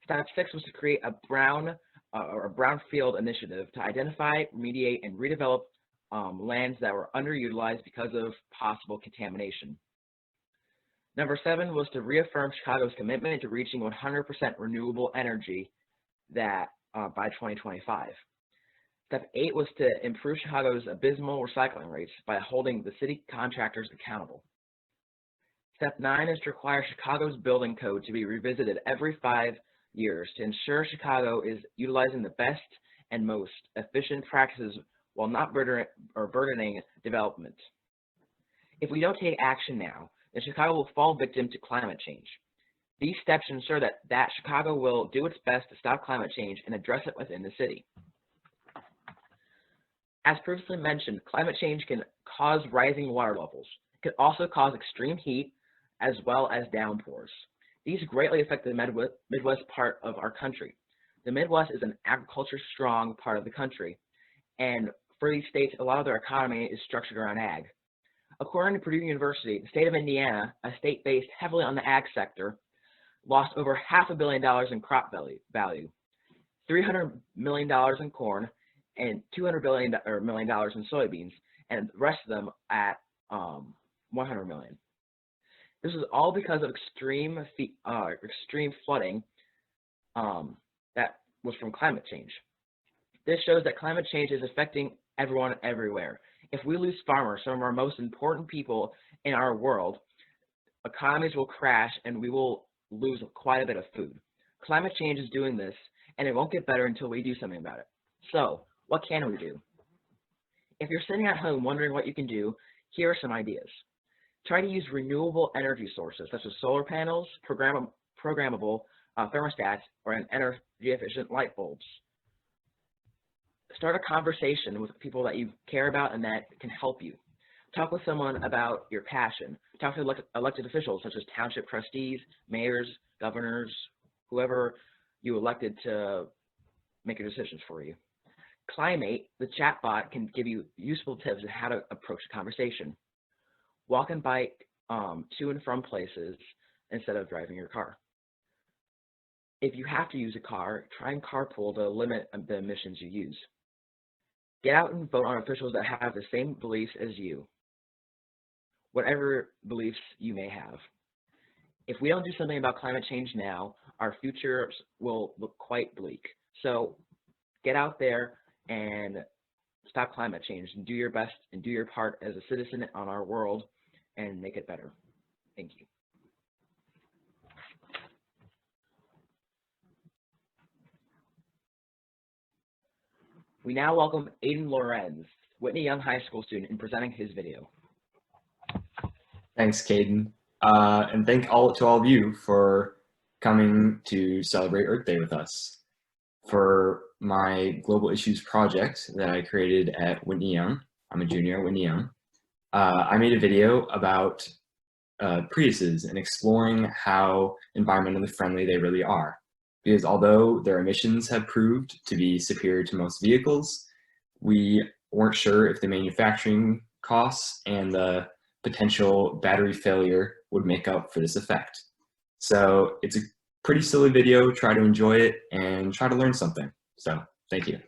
S2: Step 6 was to create a brownfield initiative to identify, remediate, and redevelop lands that were underutilized because of possible contamination. Number 7 was to reaffirm Chicago's commitment to reaching 100% renewable energy by 2025. Step 8 was to improve Chicago's abysmal recycling rates by holding the city contractors accountable. Step 9 is to require Chicago's building code to be revisited every 5 years to ensure Chicago is utilizing the best and most efficient practices while not burdening development. If we don't take action now, then Chicago will fall victim to climate change. These steps ensure that Chicago will do its best to stop climate change and address it within the city. As previously mentioned, climate change can cause rising water levels. It can also cause extreme heat as well as downpours. These greatly affect the Midwest part of our country. The Midwest is an agriculture-strong part of the country, and for these states, a lot of their economy is structured around ag. According to Purdue University, the state of Indiana, a state based heavily on the ag sector, lost over $500 million in crop value, $300 million in corn, and $200 million in soybeans, and the rest of them at $100 million. This is all because of extreme flooding that was from climate change. This shows that climate change is affecting everyone everywhere. If we lose farmers, some of our most important people in our world, economies will crash and we will lose quite a bit of food. Climate change is doing this, and it won't get better until we do something about it. So, what can we do? If you're sitting at home wondering what you can do, here are some ideas. Try to use renewable energy sources such as solar panels, programmable thermostats, or energy-efficient light bulbs. Start a conversation with people that you care about and that can help you. Talk with someone about your passion. Talk to elected officials such as township trustees, mayors, governors, whoever you elected to make your decisions for you. Climate, the chatbot, can give you useful tips on how to approach a conversation. Walk and bike to and from places instead of driving your car. If you have to use a car, try and carpool to limit the emissions you use. Get out and vote on officials that have the same beliefs as you, whatever beliefs you may have. If we don't do something about climate change now, our futures will look quite bleak. So get out there and stop climate change and do your best and do your part as a citizen on our world and make it better. Thank you. We now welcome Aiden Lorenz, Whitney Young High School student, in presenting his video.
S18: Thanks, Caden. And thank to all of you for coming to celebrate Earth Day with us. For my Global Issues project that I created at Whitney Young, I'm a junior at Whitney Young, I made a video about Priuses and exploring how environmentally friendly they really are. Because although their emissions have proved to be superior to most vehicles, we weren't sure if the manufacturing costs and the potential battery failure would make up for this effect. So it's a pretty silly video. Try to enjoy it and try to learn something. So thank you.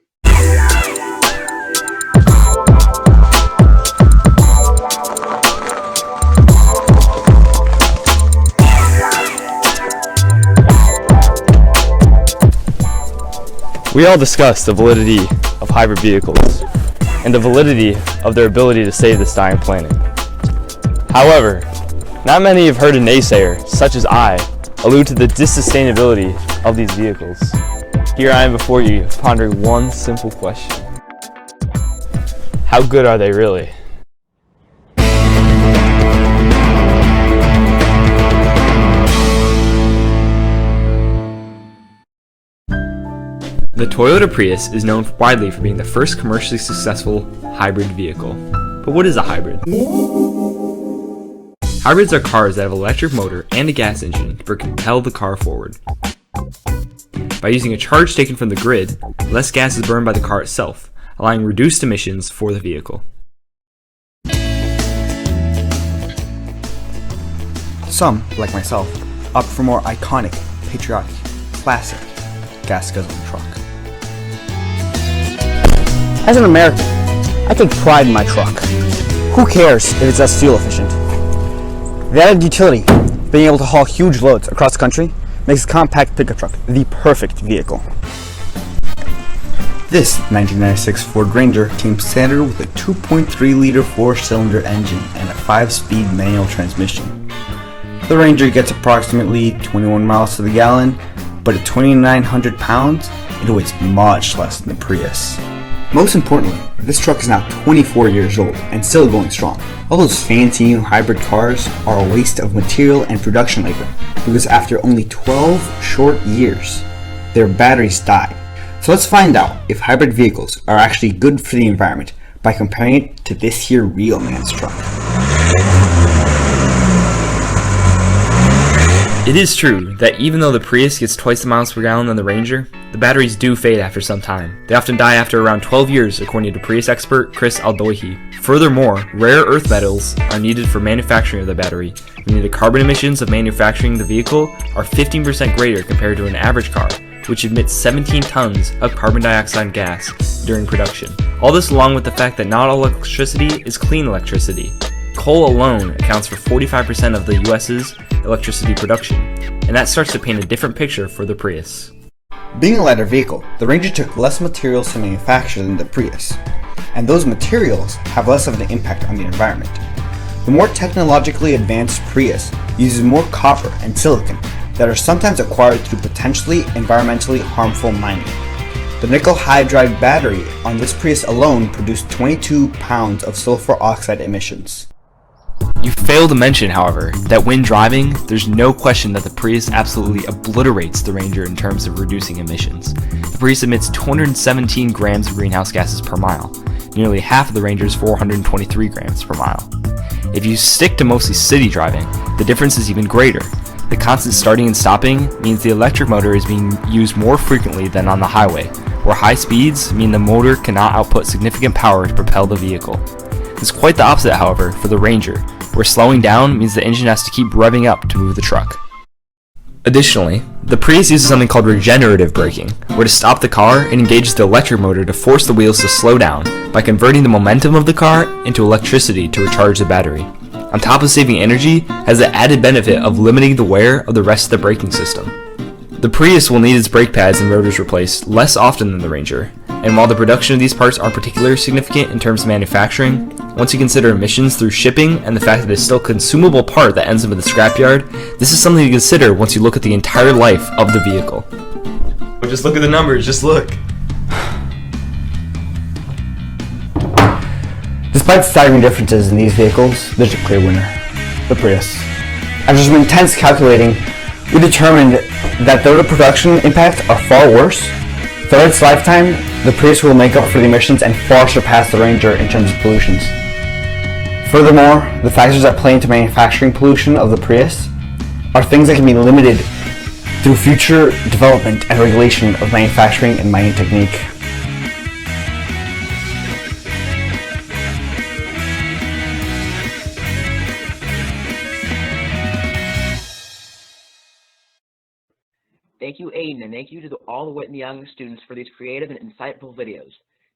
S19: We all discussed the validity of hybrid vehicles and the validity of their ability to save this dying planet. However, not many have heard a naysayer, such as I, allude to the dissustainability of these vehicles. Here I am before you, pondering one simple question. How good are they really? The Toyota Prius is known widely for being the first commercially successful hybrid vehicle. But what is a hybrid? Hybrids are cars that have an electric motor and a gas engine to propel the car forward. By using a charge taken from the grid, less gas is burned by the car itself, allowing reduced emissions for the vehicle.
S20: Some, like myself, opt for more iconic, patriotic, classic gas-guzzling truck.
S21: As an American, I take pride in my truck. Who cares if it's less fuel efficient? The added utility, being able to haul huge loads across the country, makes a compact pickup truck the perfect vehicle.
S20: This 1996 Ford Ranger came standard with a 2.3-liter 4-cylinder engine and a 5-speed manual transmission. The Ranger gets approximately 21 miles to the gallon, but at 2,900 pounds, it weighs much less than the Prius. Most importantly, this truck is now 24 years old and still going strong. All those fancy new hybrid cars are a waste of material and production labor because after only 12 short years, their batteries die. So let's find out if hybrid vehicles are actually good for the environment by comparing it to this here real man's truck.
S19: It is true that even though the Prius gets twice the miles per gallon than the Ranger, the batteries do fade after some time. They often die after around 12 years, according to Prius expert Chris Aldoihi. Furthermore, rare earth metals are needed for manufacturing of the battery, meaning the carbon emissions of manufacturing the vehicle are 15% greater compared to an average car, which emits 17 tons of carbon dioxide gas during production. All this along with the fact that not all electricity is clean electricity. Coal alone accounts for 45% of the US's electricity production, and that starts to paint a different picture for the Prius.
S20: Being a lighter vehicle, the Ranger took less materials to manufacture than the Prius, and those materials have less of an impact on the environment. The more technologically advanced Prius uses more copper and silicon that are sometimes acquired through potentially environmentally harmful mining. The nickel hydride battery on this Prius alone produced 22 pounds of sulfur oxide emissions.
S19: You fail to mention, however, that when driving, there's no question that the Prius absolutely obliterates the Ranger in terms of reducing emissions. The Prius emits 217 grams of greenhouse gases per mile, nearly half of the Ranger's 423 grams per mile. If you stick to mostly city driving, the difference is even greater. The constant starting and stopping means the electric motor is being used more frequently than on the highway, where high speeds mean the motor cannot output significant power to propel the vehicle. It's quite the opposite, however, for the Ranger, where slowing down means the engine has to keep revving up to move the truck. Additionally, the Prius uses something called regenerative braking, where to stop the car it engages the electric motor to force the wheels to slow down by converting the momentum of the car into electricity to recharge the battery. On top of saving energy, has the added benefit of limiting the wear of the rest of the braking system. The Prius will need its brake pads and rotors replaced less often than the Ranger, and while the production of these parts aren't particularly significant in terms of manufacturing, once you consider emissions through shipping and the fact that it's still a consumable part that ends up in the scrapyard, this is something to consider once you look at the entire life of the vehicle. Just look at the numbers, just look.
S21: Despite staggering differences in these vehicles, there's a clear winner, the Prius. After some intense calculating, we determined that though the production impacts are far worse, throughout its lifetime, the Prius will make up for the emissions and far surpass the Ranger in terms of pollutions. Furthermore, the factors that play into manufacturing pollution of the Prius are things that can be limited through future development and regulation of manufacturing and mining technique.
S2: Thank you, Aiden, and thank you to all the Whitney Young students for these creative and insightful videos.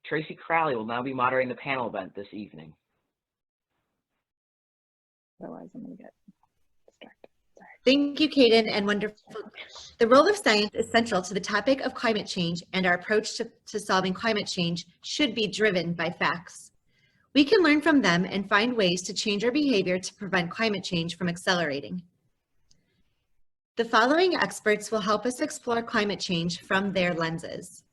S2: Tracy Crowley will now be moderating the panel event this evening.
S22: Otherwise, I'm going to get distracted.
S5: Thank you, Kaden, and wonderful. The role of science is central to the topic of climate change, and our approach to solving climate change should be driven by facts. We can learn from them and find ways to change our behavior to prevent climate change from accelerating. The following experts will help us explore climate change from their lenses.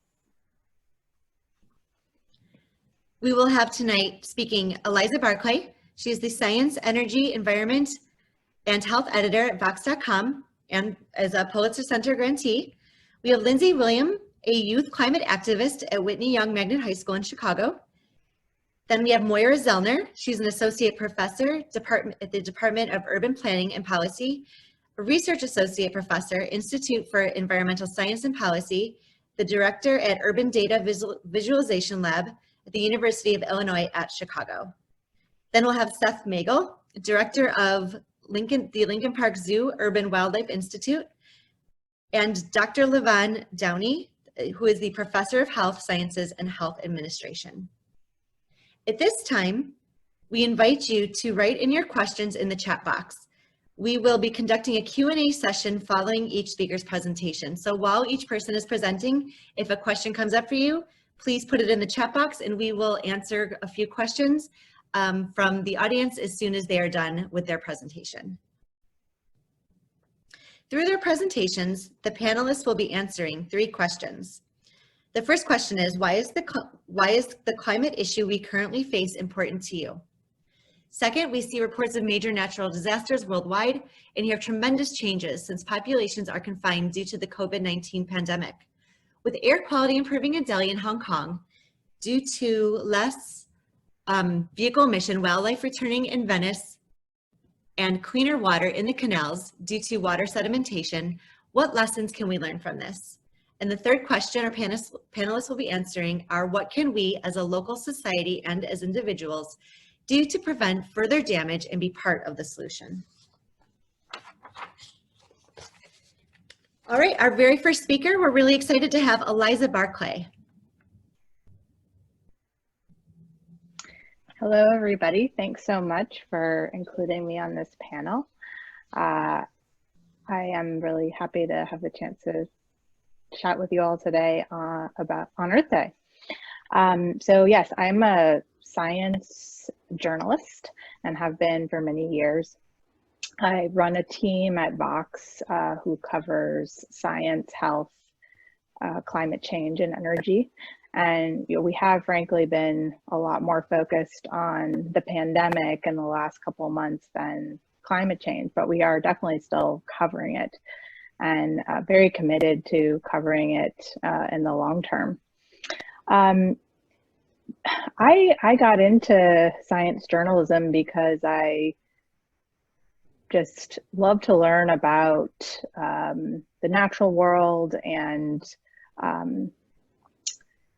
S5: We will have tonight speaking Eliza Barclay. She is the Science, Energy, Environment, and Health Editor at Vox.com and as a Pulitzer Center grantee. We have Lindsay William, a youth climate activist at Whitney Young Magnet High School in Chicago. Then we have Moira Zellner. She's an associate professor at the Department of Urban Planning and Policy, a research associate professor, Institute for Environmental Science and Policy, the director at Urban Data Visualization Lab at the University of Illinois at Chicago. Then we'll have Seth Magel, director of the Lincoln Park Zoo Urban Wildlife Institute, and Dr. Levon Downey, who is the Professor of Health Sciences and Health Administration. At this time, we invite you to write in your questions in the chat box. We will be conducting a Q&A session following each speaker's presentation. So while each person is presenting, if a question comes up for you, please put it in the chat box and we will answer a few questions from the audience as soon as they are done with their presentation. Through their presentations, the panelists will be answering 3 questions. The first question is, why is the climate issue we currently face important to you? Second, we see reports of major natural disasters worldwide and hear tremendous changes since populations are confined due to the COVID-19 pandemic. With air quality improving in Delhi and Hong Kong, due to less vehicle emission, wildlife returning in Venice, and cleaner water in the canals due to water sedimentation, what lessons can we learn from this? And the third question our panelists will be answering are, what can we as a local society and as individuals do to prevent further damage and be part of the solution? All right, our very first speaker, we're really excited to have Eliza Barclay.
S1: Hello, everybody. Thanks so much for including me on this panel. I am really happy to have the chance to chat with you all today on Earth Day. So yes, I'm a science journalist and have been for many years. I run a team at Vox who covers science, health, climate change, and energy. And we have frankly been a lot more focused on the pandemic in the last couple of months than climate change, but we are definitely still covering it and very committed to covering it in the long term. I got into science journalism because I just love to learn about the natural world and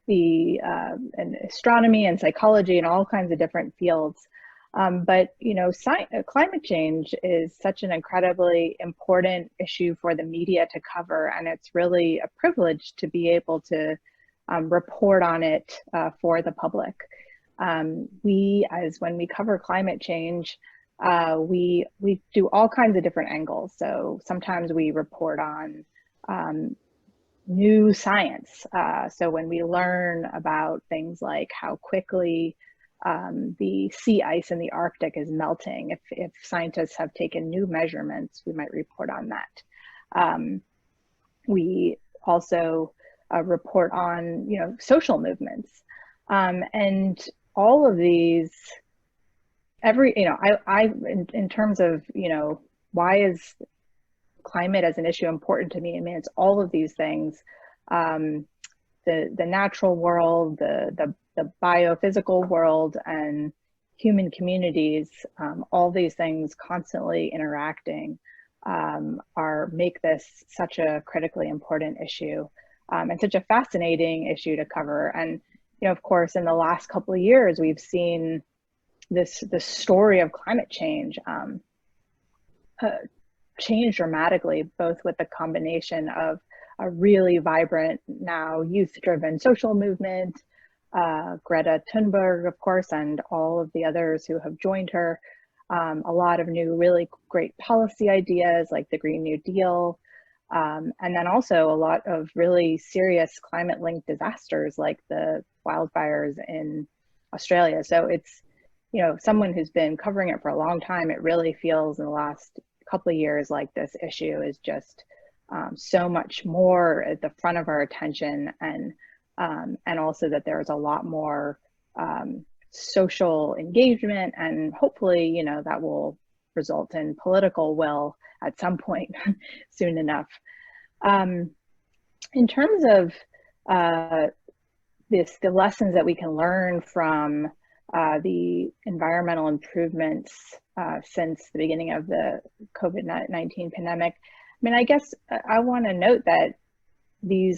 S1: and astronomy and psychology and all kinds of different fields. But climate change is such an incredibly important issue for the media to cover, and it's really a privilege to be able to report on it for the public. When we cover climate change, we do all kinds of different angles. So sometimes we report on new science. So when we learn about things like how quickly the sea ice in the Arctic is melting, if scientists have taken new measurements, we might report on that. We also report on social movements, and all of these. In terms of why is climate as an issue important to me? I mean, it's all of these things: the natural world, the biophysical world, and human communities. All these things constantly interacting make this such a critically important issue, and such a fascinating issue to cover. And of course, in the last couple of years, we've seen this story of climate change change dramatically, both with the combination of a really vibrant, now youth-driven social movement, Greta Thunberg, of course, and all of the others who have joined her, a lot of new really great policy ideas like the Green New Deal, and then also a lot of really serious climate-linked disasters like the wildfires in Australia. So it's, you know, someone who's been covering it for a long time, it really feels in the last couple of years like this issue is just so much more at the front of our attention, and also that there's a lot more social engagement, and hopefully, you know, that will result in political will at some point soon enough. In terms of the lessons that we can learn from the environmental improvements since the beginning of the COVID-19 pandemic, I mean, I guess I want to note that the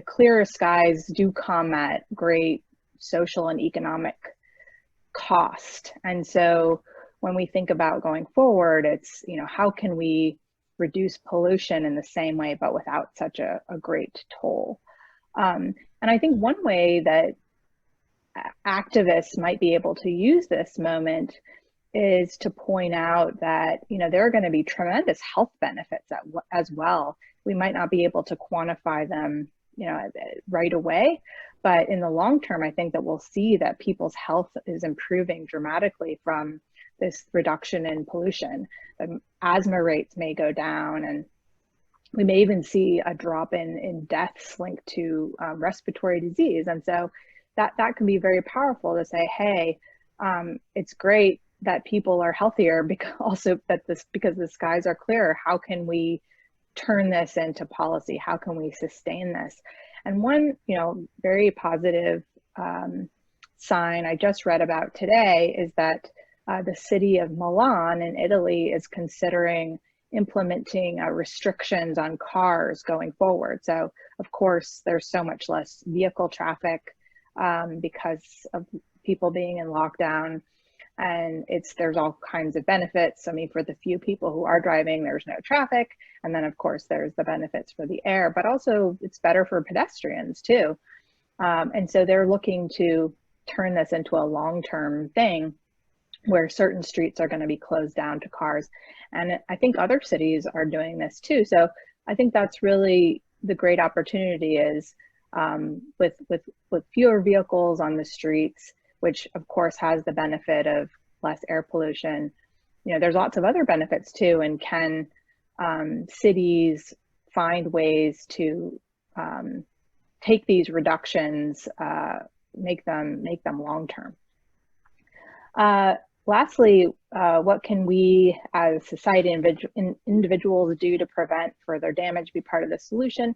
S1: clearer skies do come at great social and economic cost. And so when we think about going forward, it's, you know, how can we reduce pollution in the same way, but without such a great toll? And I think one way that activists might be able to use this moment is to point out that, you know, there are going to be tremendous health benefits as well. We might not be able to quantify them, you know, right away, but in the long term, I think that we'll see that people's health is improving dramatically from this reduction in pollution. The asthma rates may go down, and we may even see a drop in deaths linked to respiratory disease. And so that can be very powerful to say, hey, it's great that people are healthier, because also because the skies are clearer, how can we turn this into policy? How can we sustain this? And one, you know, very positive sign I just read about today is that the city of Milan in Italy is considering implementing restrictions on cars going forward. So of course, there's so much less vehicle traffic because of people being in lockdown, and there's all kinds of benefits. I mean, for the few people who are driving, there's no traffic. And then of course there's the benefits for the air, but also it's better for pedestrians too. And so they're looking to turn this into a long-term thing where certain streets are going to be closed down to cars. And I think other cities are doing this too. So I think that's really the great opportunity is with fewer vehicles on the streets, which of course has the benefit of less air pollution. You know, there's lots of other benefits too, and can cities find ways to take these reductions, make them long-term. Lastly, what can we as society and individuals do to prevent further damage, be part of the solution?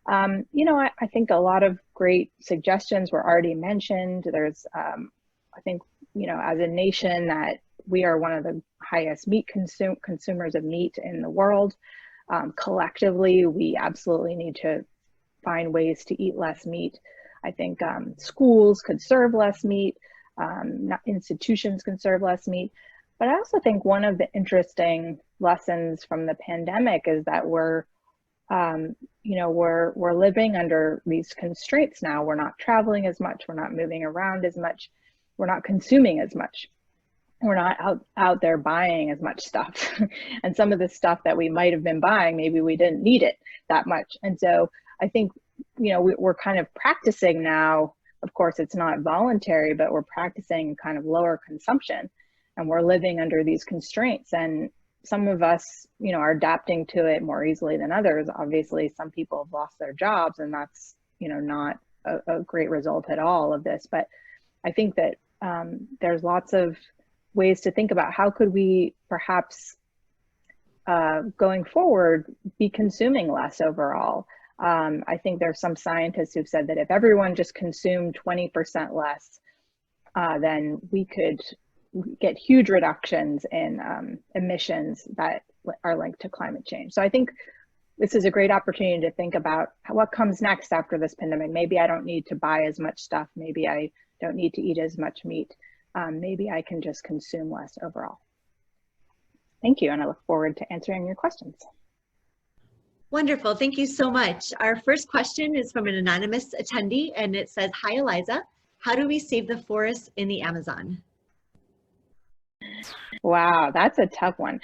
S1: You know, I think a lot of great suggestions were already mentioned. There's, I think, you know, as a nation that we are one of the highest meat consumers of meat in the world. Collectively, we absolutely need to find ways to eat less meat. I think schools could serve less meat, institutions can serve less meat. But I also think one of the interesting lessons from the pandemic is that we're living under these constraints now. We're not traveling as much, we're not moving around as much, we're not consuming as much, we're not out there buying as much stuff. And some of the stuff that we might have been buying, maybe we didn't need it that much. And so I think, you know, we're kind of practicing now. Of course, it's not voluntary, but we're practicing kind of lower consumption, and we're living under these constraints. And some of us, you know, are adapting to it more easily than others. Obviously, some people have lost their jobs, and that's, you know, not a great result at all of this. But I think that there's lots of ways to think about how could we perhaps going forward be consuming less overall. I think there's some scientists who've said that if everyone just consumed 20% less, then we could get huge reductions in emissions that are linked to climate change. So I think this is a great opportunity to think about what comes next after this pandemic. Maybe I don't need to buy as much stuff. Maybe I don't need to eat as much meat. Maybe I can just consume less overall. Thank you, and I look forward to answering your questions.
S5: Wonderful, thank you so much. Our first question is from an anonymous attendee, and it says, "Hi Eliza, how do we save the forests in the Amazon?"
S1: Wow, that's a tough one.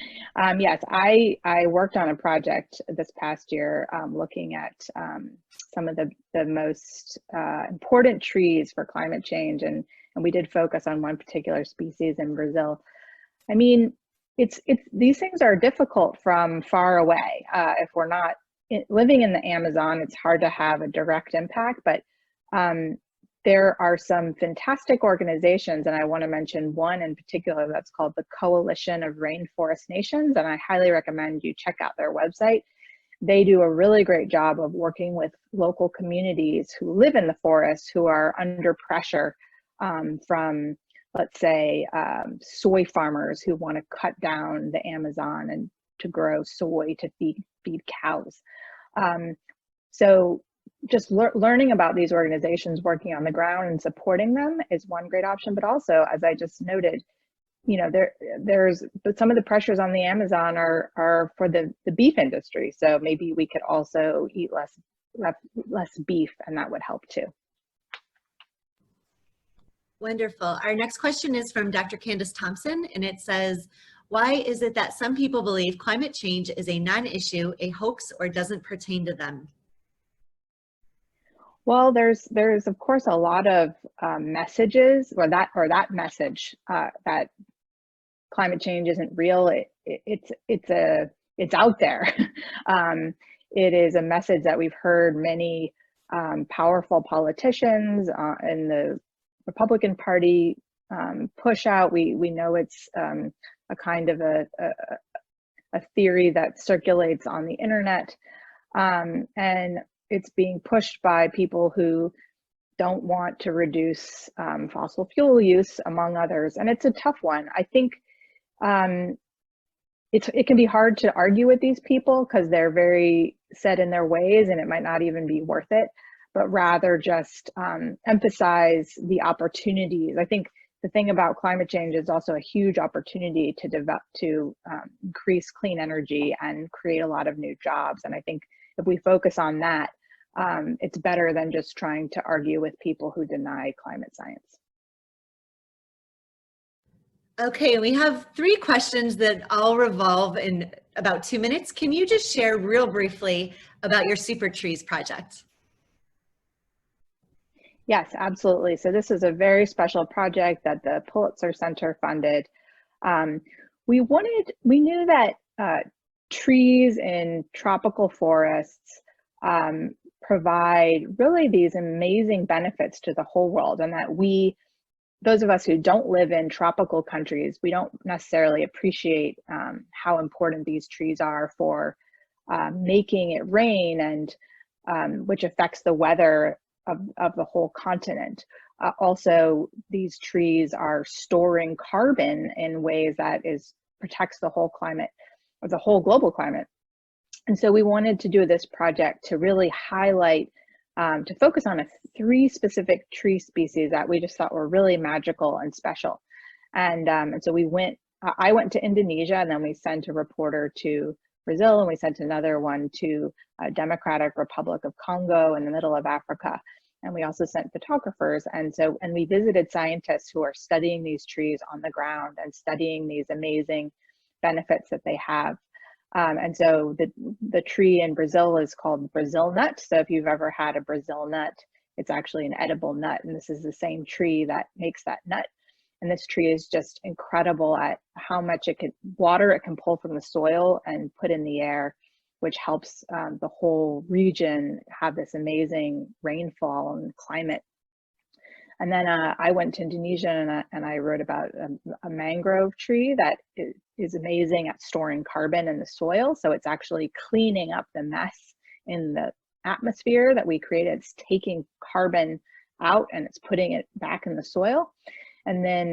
S1: Yes, I worked on a project this past year looking at some of the most important trees for climate change, and we did focus on one particular species in Brazil. I mean, it's these things are difficult from far away. If we're not living in the Amazon, it's hard to have a direct impact, but there are some fantastic organizations, and I want to mention one in particular that's called the Coalition of Rainforest Nations, and I highly recommend you check out their website. They do a really great job of working with local communities who live in the forest who are under pressure from, let's say, soy farmers who want to cut down the Amazon and to grow soy to feed cows. So just learning about these organizations working on the ground and supporting them is one great option. But also, as I just noted, you know, but some of the pressures on the Amazon are for the beef industry. So maybe we could also eat less beef, and that would help too.
S5: Wonderful. Our next question is from Dr. Candace Thompson, and it says, why is it that some people believe climate change is a non-issue, a hoax, or doesn't pertain to them?
S1: Well, there's of course a lot of messages, or that message that climate change isn't real. It's out there. It is a message that we've heard many powerful politicians in the Republican Party push out. We know it's a kind of a theory that circulates on the internet, and it's being pushed by people who don't want to reduce fossil fuel use, among others. And it's a tough one. I think it can be hard to argue with these people because they're very set in their ways, and it might not even be worth it, but rather just emphasize the opportunities. I think the thing about climate change is also a huge opportunity to increase clean energy and create a lot of new jobs. And I think if we focus on that, it's better than just trying to argue with people who deny climate science.
S5: Okay, we have 3 questions that all revolve in about 2 minutes. Can you just share real briefly about your Super Trees project?
S1: Yes, absolutely. So this is a very special project that the Pulitzer Center funded. We knew that trees in tropical forests provide really these amazing benefits to the whole world, and that those of us who don't live in tropical countries, we don't necessarily appreciate how important these trees are for making it rain, and which affects the weather of the whole continent. Also, these trees are storing carbon in ways that protects the whole climate, or the whole global climate. And so we wanted to do this project to really highlight, to focus on 3 specific tree species that we just thought were really magical and special. And so I went to Indonesia, and then we sent a reporter to Brazil, and we sent another one to Democratic Republic of Congo in the middle of Africa. And we also sent photographers. And we visited scientists who are studying these trees on the ground and studying these amazing benefits that they have. And so the tree in Brazil is called Brazil nut. So if you've ever had a Brazil nut, it's actually an edible nut. And this is the same tree that makes that nut. And this tree is just incredible at how much water it can pull from the soil and put in the air, which helps the whole region have this amazing rainfall and climate. And then I went to Indonesia, and I wrote about a mangrove tree that is amazing at storing carbon in the soil. So it's actually cleaning up the mess in the atmosphere that we created. It's taking carbon out and it's putting it back in the soil. And then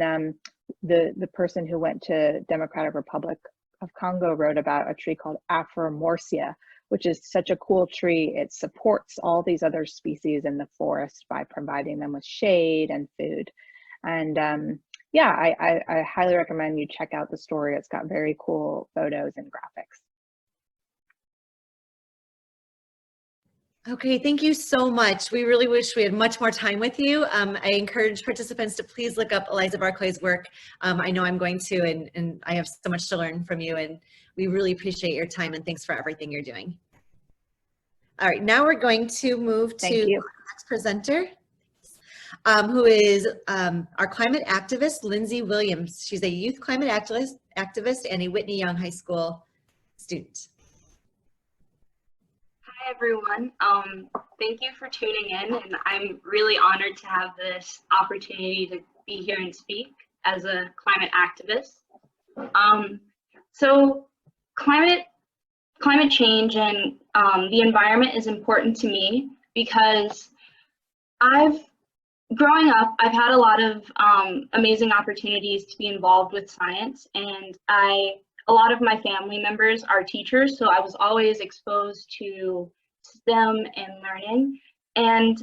S1: the person who went to Democratic Republic of Congo wrote about a tree called Afromorsia, which is such a cool tree. It supports all these other species in the forest by providing them with shade and food. And yeah, I highly recommend you check out the story. It's got very cool photos and graphics.
S5: Okay, thank you so much. We really wish we had much more time with you. I encourage participants to please look up Eliza Barclay's work. I know I'm going to, and I have so much to learn from you, and we really appreciate your time, and thanks for everything you're doing. All right, now we're going to move to the next presenter, who is our climate activist, Lindsay Williams. She's a youth climate activist and a Whitney Young High School student.
S3: Hi everyone, thank you for tuning in, and I'm really honored to have this opportunity to be here and speak as a climate activist. So climate change and the environment is important to me because growing up, I've had a lot of amazing opportunities to be involved with science, and a lot of my family members are teachers, so I was always exposed to STEM and learning. And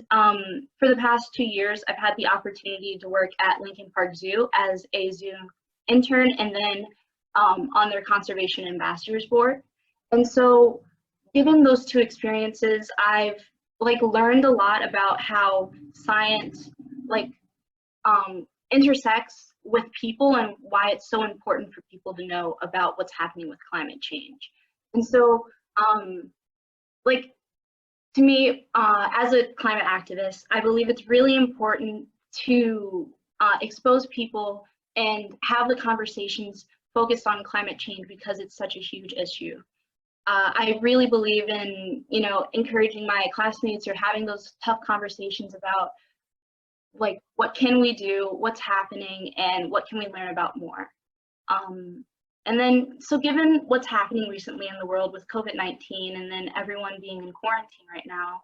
S3: for the past 2 years, I've had the opportunity to work at Lincoln Park Zoo as a zoo intern, and then on their Conservation Ambassadors Board. And so given those two experiences, I've learned a lot about how science intersects with people and why it's so important for people to know about what's happening with climate change. And so to me, as a climate activist, I believe it's really important to expose people and have the conversations focused on climate change because it's such a huge issue. I really believe in, encouraging my classmates or having those tough conversations about what can we do, what's happening, and what can we learn about more. And then, so given what's happening recently in the world with COVID-19 and then everyone being in quarantine right now,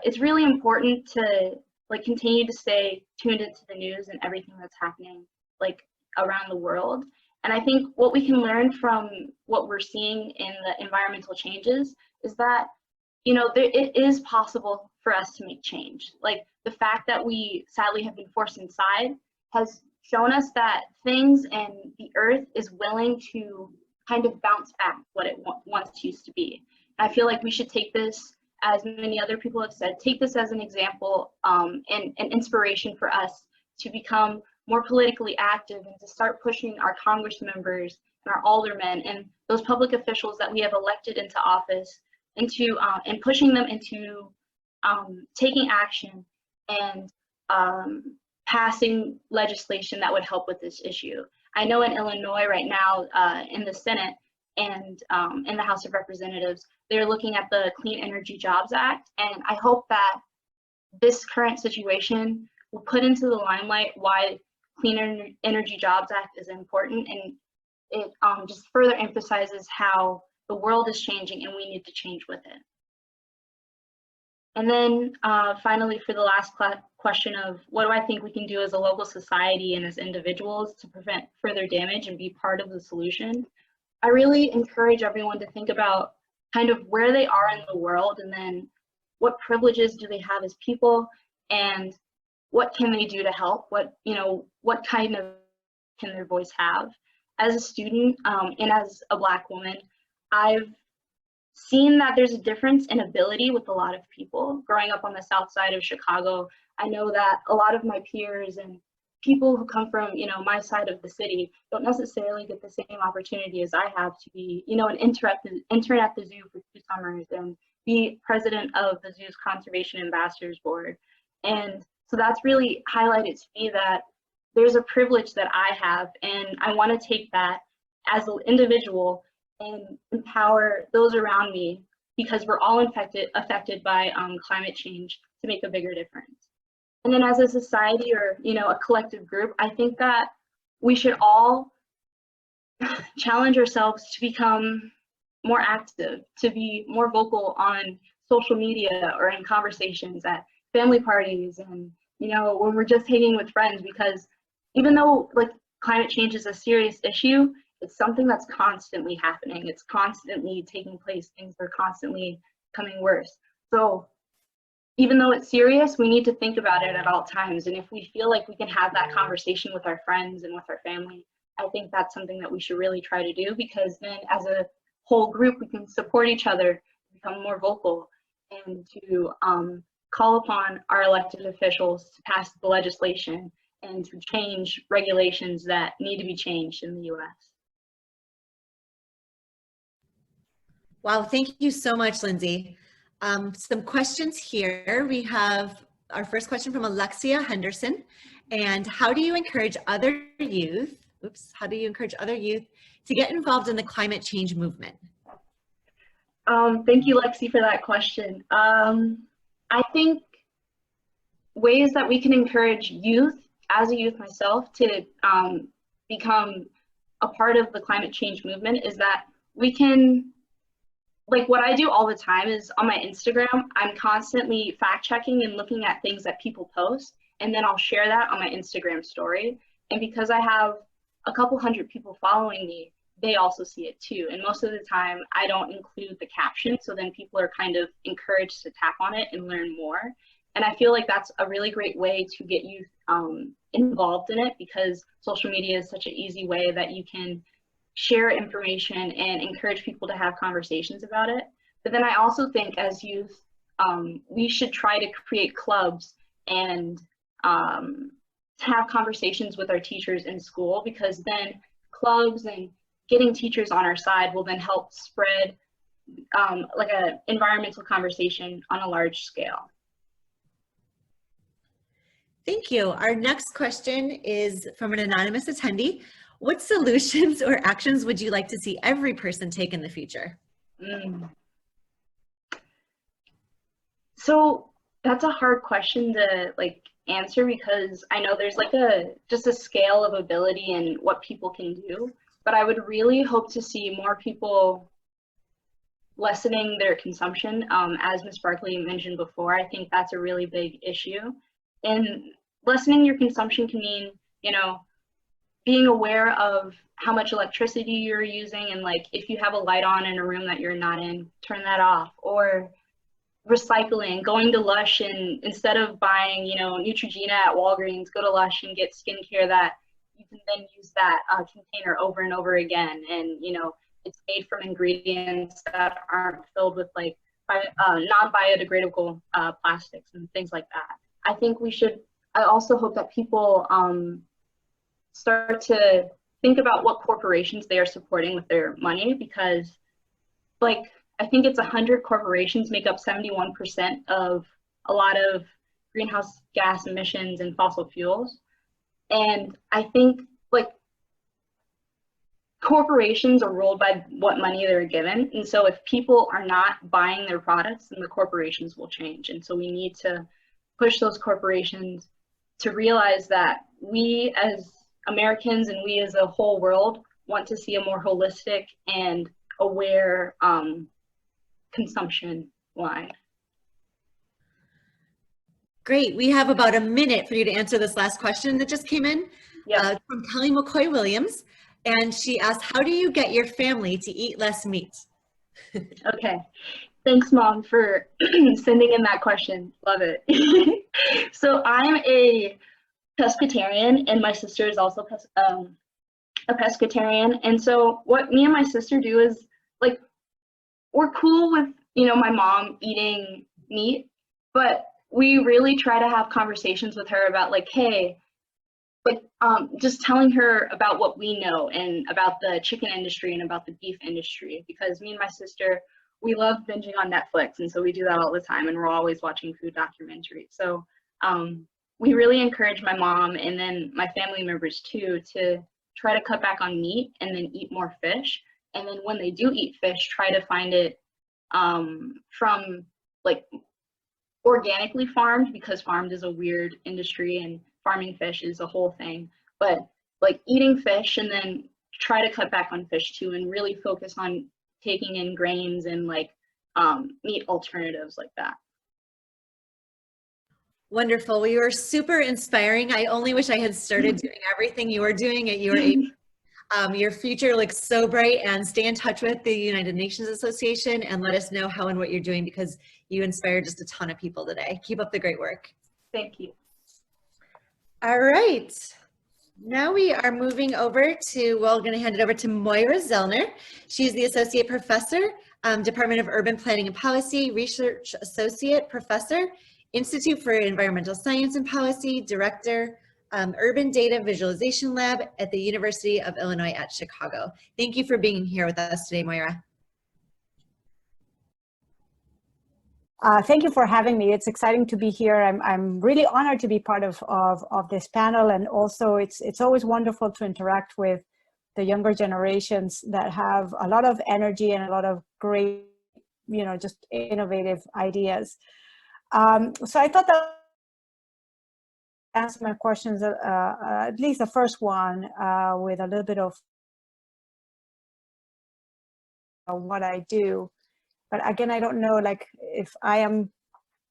S3: it's really important to continue to stay tuned into the news and everything that's happening around the world. And I think what we can learn from what we're seeing in the environmental changes is that, it is possible for us to make change. The fact that we sadly have been forced inside has shown us that things and the earth is willing to kind of bounce back what it once used to be. I feel like we should take this, as many other people have said, take this as an example and an inspiration for us to become more politically active and to start pushing our Congress members and our aldermen and those public officials that we have elected into office into and pushing them into taking action and passing legislation that would help with this issue. I know in Illinois right now in the Senate and in the House of Representatives, they're looking at the Clean Energy Jobs Act, and I hope that this current situation will put into the limelight why Clean Energy Jobs Act is important, and it just further emphasizes how the world is changing and we need to change with it. And then finally, for the last question of what do I think we can do as a local society and as individuals to prevent further damage and be part of the solution, I really encourage everyone to think about kind of where they are in the world and then what privileges do they have as people and what can they do to help, what kind of can their voice have. As a student and as a Black woman, I've seen that there's a difference in ability with a lot of people. Growing up on the south side of Chicago, I know that a lot of my peers and people who come from, my side of the city don't necessarily get the same opportunity as I have to be, an intern at the zoo for 2 summers and be president of the zoo's Conservation Ambassadors Board. And so that's really highlighted to me that there's a privilege that I have, and I want to take that as an individual and empower those around me because we're all affected by climate change to make a bigger difference. And then as a society or, a collective group, I think that we should all challenge ourselves to become more active, to be more vocal on social media or in conversations at family parties and, when we're just hanging with friends, because even though climate change is a serious issue, it's something that's constantly happening. It's constantly taking place. Things are constantly becoming worse. So even though it's serious, we need to think about it at all times. And if we feel like we can have that conversation with our friends and with our family, I think that's something that we should really try to do, because then as a whole group, we can support each other, become more vocal, and to call upon our elected officials to pass the legislation and to change regulations that need to be changed in the U.S.
S5: Wow, thank you so much, Lindsay. Some questions here. We have our first question from Alexia Henderson. And how do you encourage other youth, to get involved in the climate change movement?
S3: Thank you, Lexi, for that question. I think ways that we can encourage youth, as a youth myself, to become a part of the climate change movement is that we can, like what I do all the time is on my Instagram, I'm constantly fact checking and looking at things that people post, and then I'll share that on my Instagram story. And because I have a couple hundred people following me, they also see it too. And most of the time I don't include the caption, so then people are kind of encouraged to tap on it and learn more. And I feel like that's a really great way to get youth involved in it, because social media is such an easy way that you can share information and encourage people to have conversations about it. But then I also think as youth, we should try to create clubs and have conversations with our teachers in school, because then clubs and getting teachers on our side will then help spread like an environmental conversation on a large scale.
S5: Thank you. Our next question is from an anonymous attendee. What solutions or actions would you like to see every person take in the future?
S3: So that's a hard question to answer, because I know there's just a scale of ability and what people can do, but I would really hope to see more people lessening their consumption. As Ms. Barkley mentioned before, I think that's a really big issue. And lessening your consumption can mean, being aware of how much electricity you're using, and if you have a light on in a room that you're not in, turn that off. Or recycling, going to Lush, and instead of buying, Neutrogena at Walgreens, go to Lush and get skincare that you can then use that container over and over again. And, it's made from ingredients that aren't filled with non-biodegradable plastics and things like that. I also hope that people start to think about what corporations they are supporting with their money, because I think it's 100 corporations make up 71% of a lot of greenhouse gas emissions and fossil fuels. And I think corporations are ruled by what money they're given. And so if people are not buying their products, then the corporations will change. And so we need to push those corporations to realize that we as Americans and we as a whole world want to see a more holistic and aware consumption line.
S5: Great. We have about a minute for you to answer this last question that just came in from Kelly McCoy Williams. And she asked, how do you get your family to eat less meat?
S3: Okay. Thanks, Mom, for sending in that question. Love it. So I'm a pescatarian, and my sister is also a pescatarian. And so what me and my sister do is we're cool with, my mom eating meat, but we really try to have conversations with her about hey, just telling her about what we know and about the chicken industry and about the beef industry, because me and my sister, we love binging on Netflix, and so we do that all the time, and we're always watching food documentaries. So we really encourage my mom and then my family members too to try to cut back on meat and then eat more fish. And then when they do eat fish, try to find it from organically farmed, because farmed is a weird industry and farming fish is a whole thing. But eating fish, and then try to cut back on fish too, and really focus on taking in grains and meat alternatives like that.
S5: Wonderful. Well, you are super inspiring. I only wish I had started doing everything you are doing at your age. Your future looks so bright, and stay in touch with the United Nations Association and let us know how and what you're doing, because you inspired just a ton of people today. Keep up the great work.
S3: Thank you.
S5: All right. Now we are moving over to, we're going to hand it over to Moira Zellner. She's the Associate Professor Department of Urban Planning and Policy, Research Associate Professor, Institute for Environmental Science and Policy, Director, Urban Data Visualization Lab at the University of Illinois at Chicago. Thank you for being here with us today, Moira.
S4: Thank you for having me. It's exciting to be here. I'm really honored to be part of this panel, and also it's always wonderful to interact with the younger generations that have a lot of energy and a lot of great, just innovative ideas. So I thought that answer my questions, at least the first one, with a little bit of what I do. But again, I don't know, like, if I am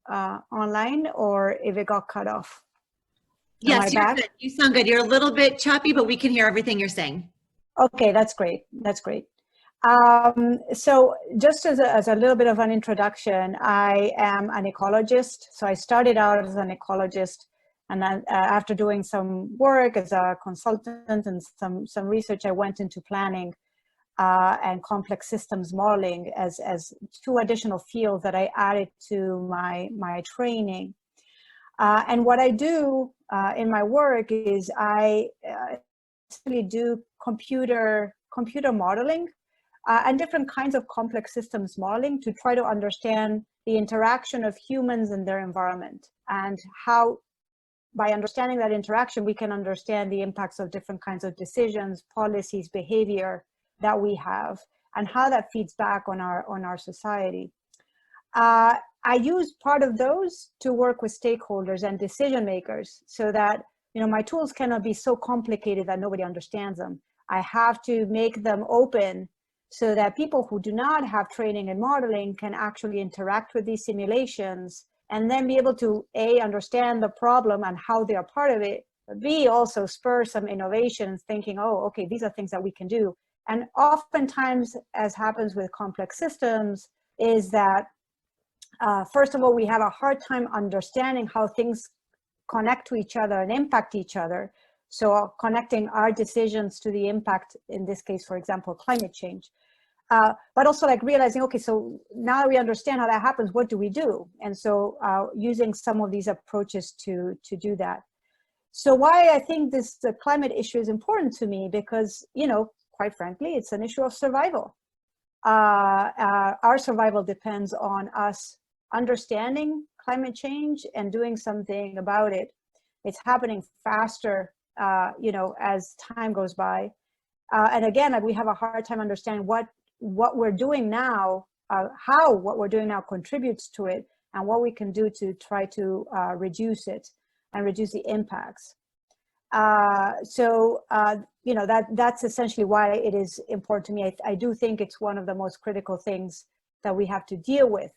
S4: online or if it got cut off.
S5: Yes, you're good. You sound good. You're a little bit choppy, but we can hear everything you're saying.
S4: Okay, that's great. That's great. So just as a little bit of an introduction, I am an ecologist. So I started out as an ecologist, and then after doing some work as a consultant and some research, I went into planning and complex systems modeling as two additional fields that I added to my training. And what I do in my work is I actually do computer modeling and different kinds of complex systems modeling to try to understand the interaction of humans and their environment, and how by understanding that interaction we can understand the impacts of different kinds of decisions, policies, behavior that we have, and how that feeds back on our society. I use part of those to work with stakeholders and decision makers, so that my tools cannot be so complicated that nobody understands them. I have to make them open so that people who do not have training in modeling can actually interact with these simulations, and then be able to A, understand the problem and how they are part of it, but B, also spur some innovations, thinking, oh, okay, these are things that we can do. And oftentimes, as happens with complex systems, is that first of all, we have a hard time understanding how things connect to each other and impact each other. So connecting our decisions to the impact, in this case, for example, climate change. But also like realizing, okay, so now that we understand how that happens, what do we do? And so using some of these approaches to do that. So why I think the climate issue is important to me, because, quite frankly, it's an issue of survival. Our survival depends on us understanding climate change and doing something about it. It's happening faster, as time goes by. And again, we have a hard time understanding what we're doing now, how what we're doing now contributes to it, and what we can do to try to reduce it and reduce the impacts. That's essentially why it is important to me. I do think it's one of the most critical things that we have to deal with.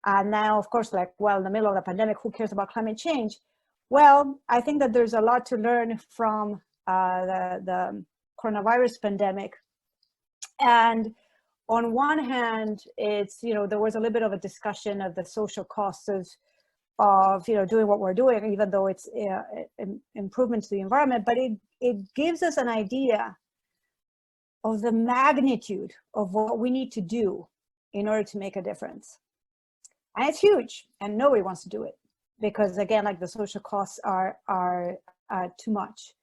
S4: And now, of course, in the middle of the pandemic, who cares about climate change? Well, I think that there's a lot to learn from the coronavirus pandemic. And on one hand, it's, there was a little bit of a discussion of the social costs of doing what we're doing, even though it's improvement to the environment, but it gives us an idea of the magnitude of what we need to do in order to make a difference. And it's huge, and nobody wants to do it, because again, the social costs are too much,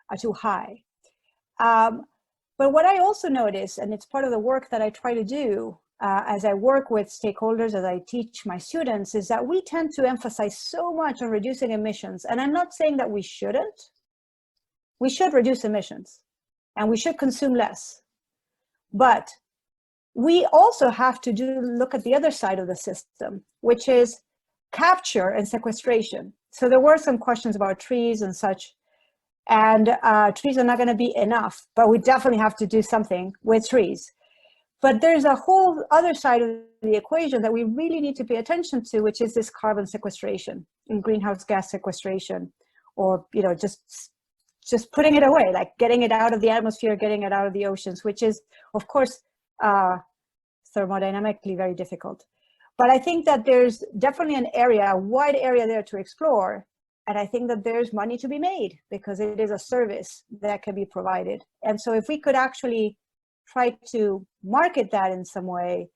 S4: are too high. But what I also notice, and it's part of the work that I try to do as I work with stakeholders, as I teach my students, is that we tend to emphasize so much on reducing emissions. And I'm not saying that we shouldn't. We should reduce emissions, and we should consume less. But we also have to look at the other side of the system, which is capture and sequestration. So there were some questions about trees and such, and trees are not going to be enough, but we definitely have to do something with trees. But there's a whole other side of the equation that we really need to pay attention to, which is this carbon sequestration and greenhouse gas sequestration, or just putting it away, like getting it out of the atmosphere, getting it out of the oceans, which is, of course, thermodynamically very difficult. But I think that there's definitely a wide area there to explore. And I think that there's money to be made, because it is a service that can be provided. And so if we could actually try to market that in some way,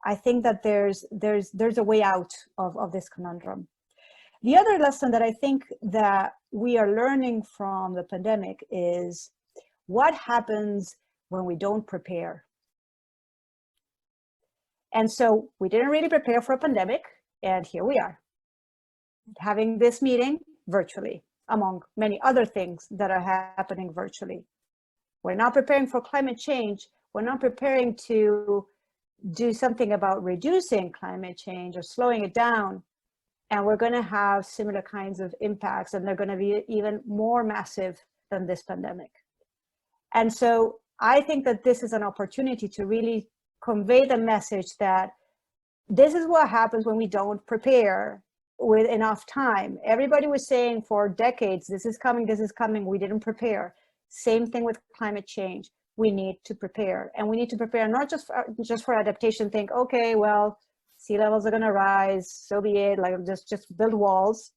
S4: I think that there's a way out of this conundrum. The other lesson that I think that we are learning from the pandemic is what happens when we don't prepare. And so we didn't really prepare for a pandemic, and here we are, having this meeting virtually, among many other things that are happening virtually. We're not preparing for climate change. We're not preparing to do something about reducing climate change or slowing it down. And we're going to have similar kinds of impacts, and they're going to be even more massive than this pandemic. And so I think that this is an opportunity to really convey the message that this is what happens when we don't prepare with enough time. Everybody was saying for decades, this is coming, we didn't prepare. Same thing with climate change. We need to prepare, and we need to prepare not just for adaptation. Think, okay, well, sea levels are going to rise, so be it, like just build walls.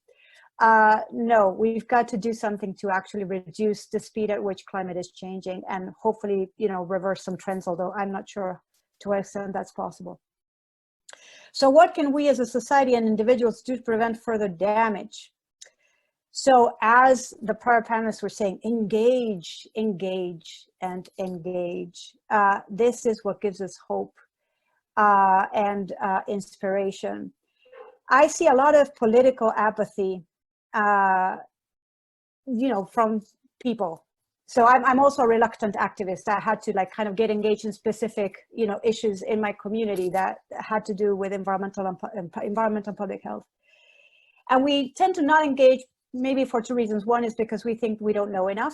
S4: No, we've got to do something to actually reduce the speed at which climate is changing, and hopefully, reverse some trends, although I'm not sure to what extent that's possible. So what can we as a society and individuals do to prevent further damage? So as the prior panelists were saying, engage, engage, and engage. This is what gives us hope and inspiration. I see a lot of political apathy, from people. So I'm also a reluctant activist. I had to kind of get engaged in specific, issues in my community that had to do with environmental and public health. And we tend to not engage maybe for two reasons. One is because we think we don't know enough,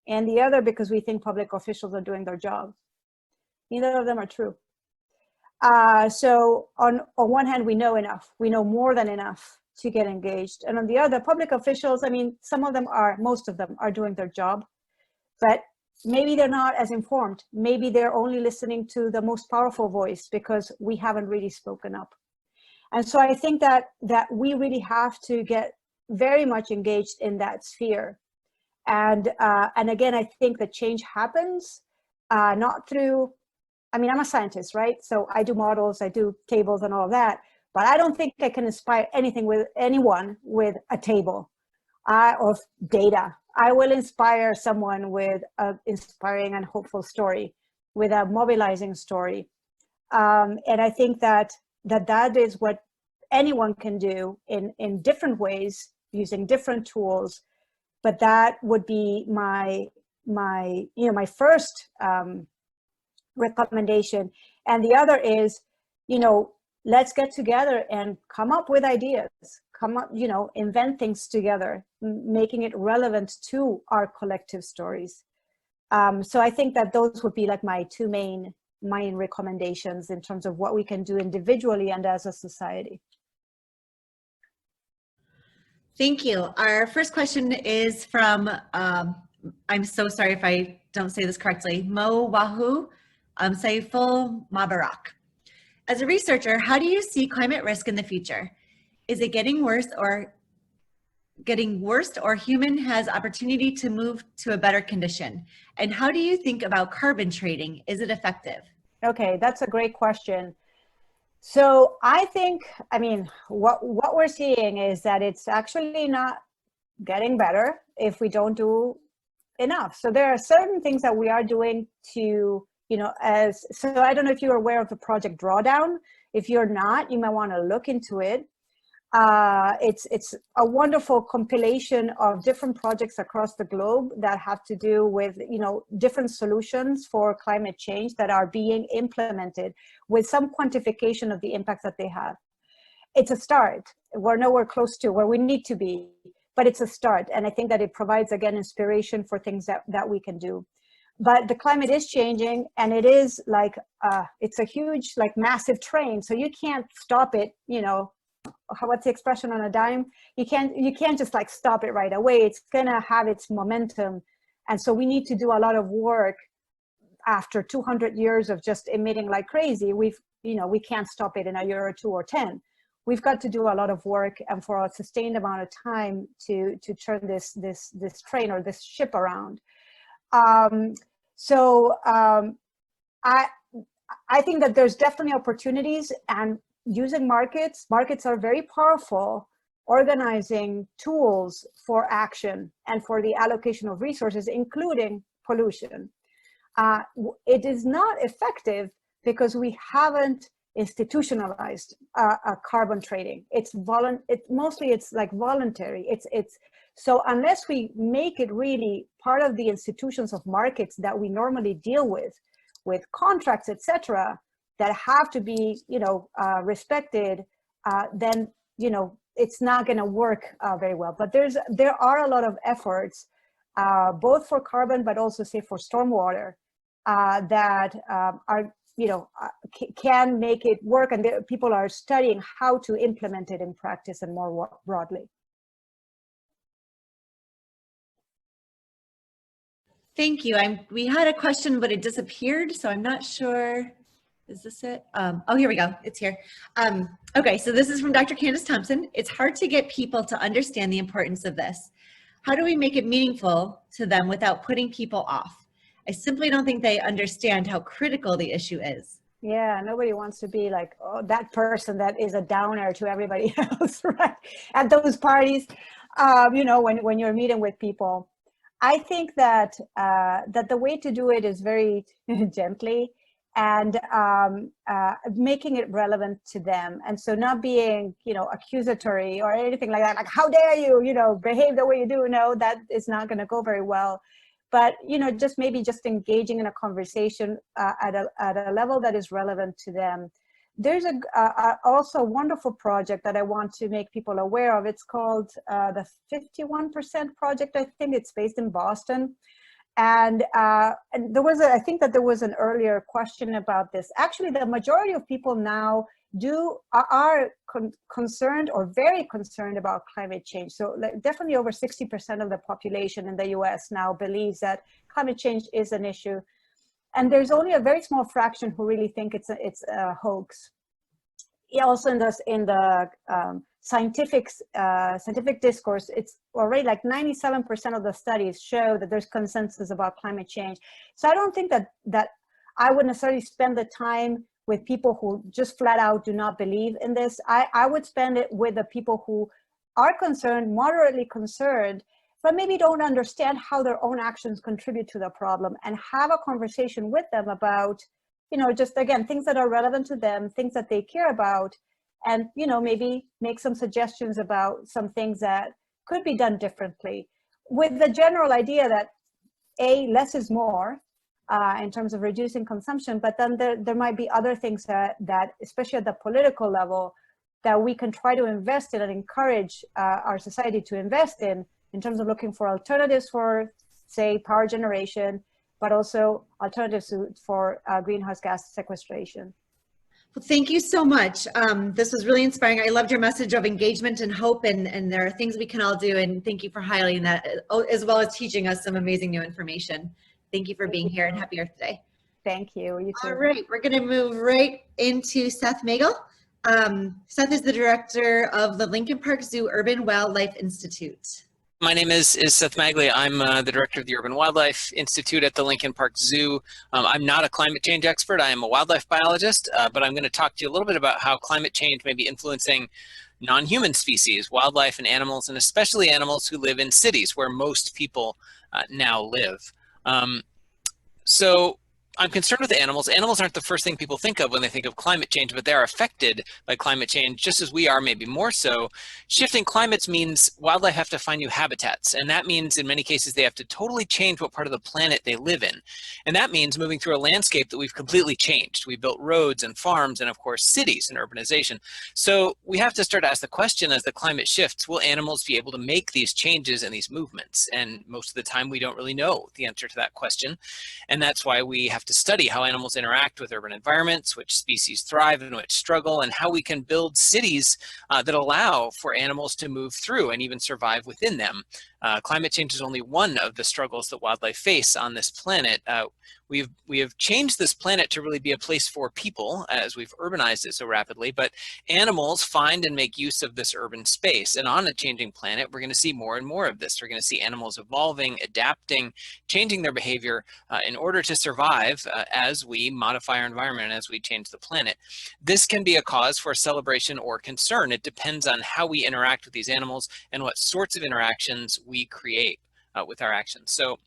S4: and the other because we think public officials are doing their job. Neither of them are true. So on one hand, we know enough. We know more than enough to get engaged. And on the other, public officials, most of them are doing their job, but maybe they're not as informed. Maybe they're only listening to the most powerful voice because we haven't really spoken up. And so I think that we really have to get very much engaged in that sphere. And again, I think that change happens not through, I'm a scientist, right? So I do models, I do tables and all of that, but I don't think I can inspire anyone with a table of data. I will inspire someone with an inspiring and hopeful story, with a mobilizing story. And I think that is what anyone can do in different ways, using different tools. But that would be my first recommendation. And the other is, let's get together and come up with ideas, invent things together, making it relevant to our collective stories. So I think that those would be like my two main recommendations in terms of what we can do individually and as a society.
S5: Thank you. Our first question is from, I'm so sorry if I don't say this correctly, Mo Wahoo Saiful Mabarak. As a researcher, how do you see climate risk in the future? Is it getting worse or human has opportunity to move to a better condition? And how do you think about carbon trading? Is it effective?
S4: Okay, that's a great question. So I think, what we're seeing is that it's actually not getting better if we don't do enough. So there are certain things that we are doing to, so I don't know if you're aware of the Project Drawdown. If you're not, you might want to look into it. It's a wonderful compilation of different projects across the globe that have to do with, different solutions for climate change that are being implemented with some quantification of the impacts that they have. It's a start. We're nowhere close to where we need to be, but it's a start. And I think that it provides, again, inspiration for things that we can do. But the climate is changing, and it is like, it's a huge, massive train. So you can't stop it, what's the expression, on a dime? You can't just stop it right away. It's gonna have its momentum. And so we need to do a lot of work after 200 years of just emitting like crazy. We can't stop it in a year or 2 or 10. We've got to do a lot of work, and for a sustained amount of time to turn this train or this ship around. I think that there's definitely opportunities, and using markets are very powerful organizing tools for action and for the allocation of resources, including pollution. It is not effective because we haven't institutionalized carbon trading. Mostly it's like voluntary. So unless we make it really part of the institutions of markets that we normally deal with contracts, etc., that have to be, respected, then, it's not going to work very well. But there are a lot of efforts, both for carbon, but also say for stormwater, that are, can make it work, and people are studying how to implement it in practice and more broadly.
S5: Thank you. We had a question, but it disappeared, so I'm not sure. Is this it? Oh, here we go. It's here. Okay, so this is from Dr. Candace Thompson. It's hard to get people to understand the importance of this. How do we make it meaningful to them without putting people off? I simply don't think they understand how critical the issue is.
S4: Yeah, nobody wants to be like, oh, that person that is a downer to everybody else, right? At those parties, when you're meeting with people. I think that the way to do it is very gently, and making it relevant to them. And so not being, accusatory or anything like that, like, how dare you, behave the way you do. No, that is not going to go very well. But, just engaging in a conversation at a level that is relevant to them. There's also a wonderful project that I want to make people aware of. It's called the 51% Project. I think it's based in Boston. And there was I think that there was an earlier question about this. Actually, the majority of people now are concerned or very concerned about climate change. So definitely over 60% of the population in the US now believes that climate change is an issue. And there's only a very small fraction who really think it's a hoax. Also in the scientific discourse, it's already like 97% of the studies show that there's consensus about climate change. So I don't think that I would necessarily spend the time with people who just flat out do not believe in this. I would spend it with the people who are concerned, moderately concerned, but maybe don't understand how their own actions contribute to the problem, and have a conversation with them about, just again, things that are relevant to them, things that they care about, and, maybe make some suggestions about some things that could be done differently, with the general idea that less is more in terms of reducing consumption, but then there might be other things that especially at the political level, that we can try to invest in and encourage our society to invest in terms of looking for alternatives for, say, power generation, but also alternatives for greenhouse gas sequestration.
S5: Well, thank you so much. This was really inspiring. I loved your message of engagement and hope, and there are things we can all do, and thank you for highlighting that, as well as teaching us some amazing new information. Thank you for being here, and happy Earth Day.
S4: Thank you. You too.
S5: All right, we're going to move right into Seth Magel. Seth is the director of the Lincoln Park Zoo Urban Wildlife Institute.
S6: My name is Seth Magley. I'm the director of the Urban Wildlife Institute at the Lincoln Park Zoo. I'm not a climate change expert. I am a wildlife biologist, but I'm going to talk to you a little bit about how climate change may be influencing non-human species, wildlife and animals, and especially animals who live in cities where most people now live. So I'm concerned with animals. Animals aren't the first thing people think of when they think of climate change, but they're affected by climate change just as we are, maybe more so. Shifting climates means wildlife have to find new habitats, and that means in many cases they have to totally change what part of the planet they live in. And that means moving through a landscape that we've completely changed. We built roads and farms and, of course, cities and urbanization. So we have to start to ask the question, as the climate shifts, will animals be able to make these changes and these movements? And most of the time we don't really know the answer to that question. And that's why we have to study how animals interact with urban environments, which species thrive and which struggle, and how we can build cities that allow for animals to move through and even survive within them. Climate change is only one of the struggles that wildlife face on this planet. We have changed this planet to really be a place for people as we've urbanized it so rapidly, but animals find and make use of this urban space. And on a changing planet, we're going to see more and more of this. We're going to see animals evolving, adapting, changing their behavior in order to survive as we modify our environment, as we change the planet. This can be a cause for celebration or concern. It depends on how we interact with these animals and what sorts of interactions we create with our actions. So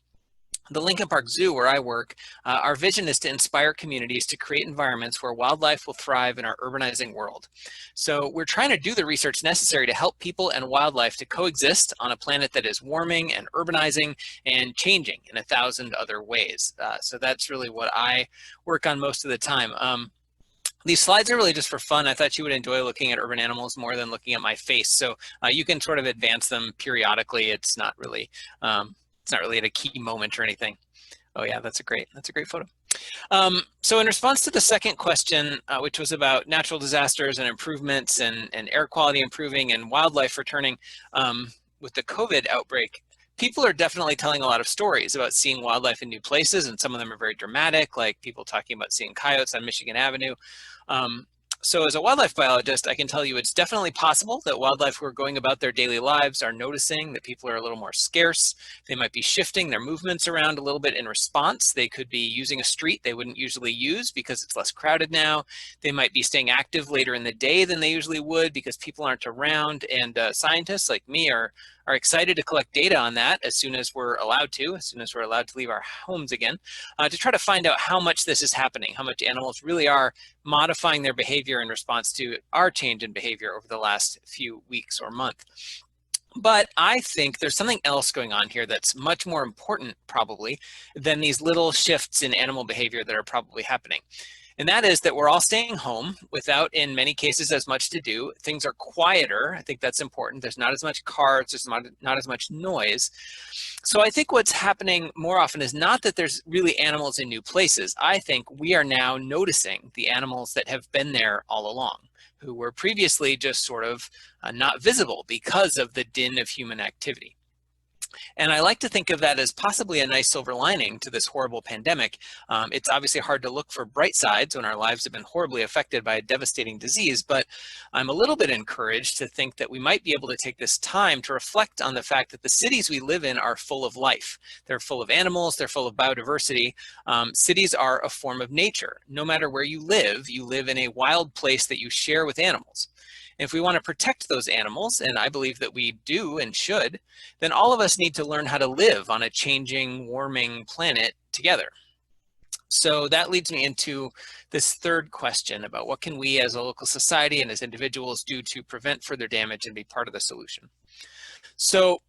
S6: the Lincoln Park Zoo, where I work, our vision is to inspire communities to create environments where wildlife will thrive in our urbanizing world. So we're trying to do the research necessary to help people and wildlife to coexist on a planet that is warming and urbanizing and changing in 1,000 other ways. So that's really what I work on most of the time. These slides are really just for fun. I thought you would enjoy looking at urban animals more than looking at my face. So you can sort of advance them periodically. It's not really at a key moment or anything. Oh yeah, that's a great photo. So in response to the second question, which was about natural disasters and improvements and air quality improving and wildlife returning with the COVID outbreak, people are definitely telling a lot of stories about seeing wildlife in new places, and some of them are very dramatic, like people talking about seeing coyotes on Michigan Avenue. So as a wildlife biologist, I can tell you it's definitely possible that wildlife who are going about their daily lives are noticing that people are a little more scarce. They might be shifting their movements around a little bit in response. They could be using a street they wouldn't usually use because it's less crowded now. They might be staying active later in the day than they usually would because people aren't around. And scientists like me are excited to collect data on that as soon as we're allowed to leave our homes again, to try to find out how much this is happening, how much animals really are modifying their behavior in response to our change in behavior over the last few weeks or month. But I think there's something else going on here that's much more important probably than these little shifts in animal behavior that are probably happening. And that is that we're all staying home without, in many cases, as much to do. Things are quieter. I think that's important. There's not as much cars, there's not as much noise. So I think what's happening more often is not that there's really animals in new places. I think we are now noticing the animals that have been there all along, who were previously just sort of not visible because of the din of human activity. And I like to think of that as possibly a nice silver lining to this horrible pandemic. It's obviously hard to look for bright sides when our lives have been horribly affected by a devastating disease, but I'm a little bit encouraged to think that we might be able to take this time to reflect on the fact that the cities we live in are full of life. They're full of animals, they're full of biodiversity. Cities are a form of nature. No matter where you live in a wild place that you share with animals. If we want to protect those animals, and I believe that we do and should, then all of us need to learn how to live on a changing, warming planet together. So that leads me into this third question about what can we as a local society and as individuals do to prevent further damage and be part of the solution. So,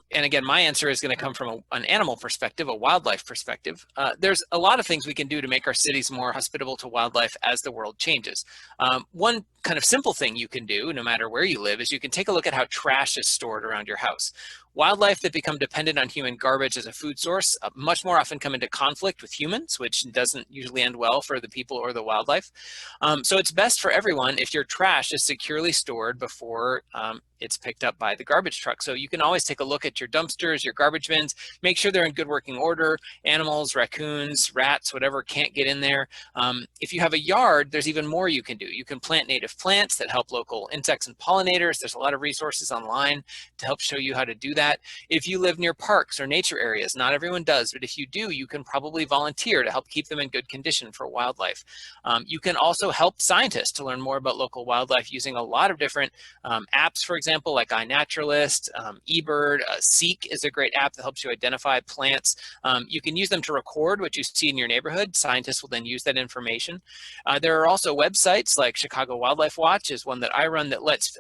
S6: and again, my answer is going to come from an animal perspective, a wildlife perspective. There's a lot of things we can do to make our cities more hospitable to wildlife as the world changes. One kind of simple thing you can do, no matter where you live, is you can take a look at how trash is stored around your house. Wildlife that become dependent on human garbage as a food source much more often come into conflict with humans, which doesn't usually end well for the people or the wildlife. So it's best for everyone if your trash is securely stored before it's picked up by the garbage truck. So you can always take a look at your dumpsters, your garbage bins, make sure they're in good working order. Animals, raccoons, rats, whatever can't get in there. If you have a yard, there's even more you can do. You can plant native plants that help local insects and pollinators. There's a lot of resources online to help show you how to do that. If you live near parks or nature areas, not everyone does, but if you do, you can probably volunteer to help keep them in good condition for wildlife. You can also help scientists to learn more about local wildlife using a lot of different apps, for example, like iNaturalist, eBird, Seek is a great app that helps you identify plants. You can use them to record what you see in your neighborhood. Scientists will then use that information. There are also websites like Chicago Wildlife Watch is one that I run that lets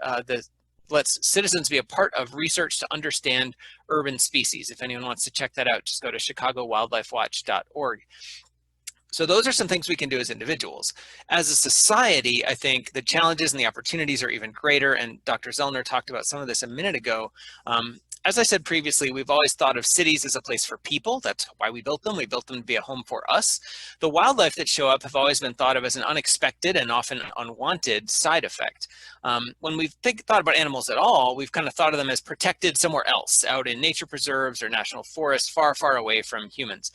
S6: citizens be a part of research to understand urban species. If anyone wants to check that out, just go to chicagowildlifewatch.org. So those are some things we can do as individuals. As a society, I think the challenges and the opportunities are even greater, and Dr. Zellner talked about some of this a minute ago. as I said previously, we've always thought of cities as a place for people. That's why we built them. We built them to be a home for us. The wildlife that show up have always been thought of as an unexpected and often unwanted side effect. When we've thought about animals at all, we've kind of thought of them as protected somewhere else, out in nature preserves or national forests, far, far away from humans.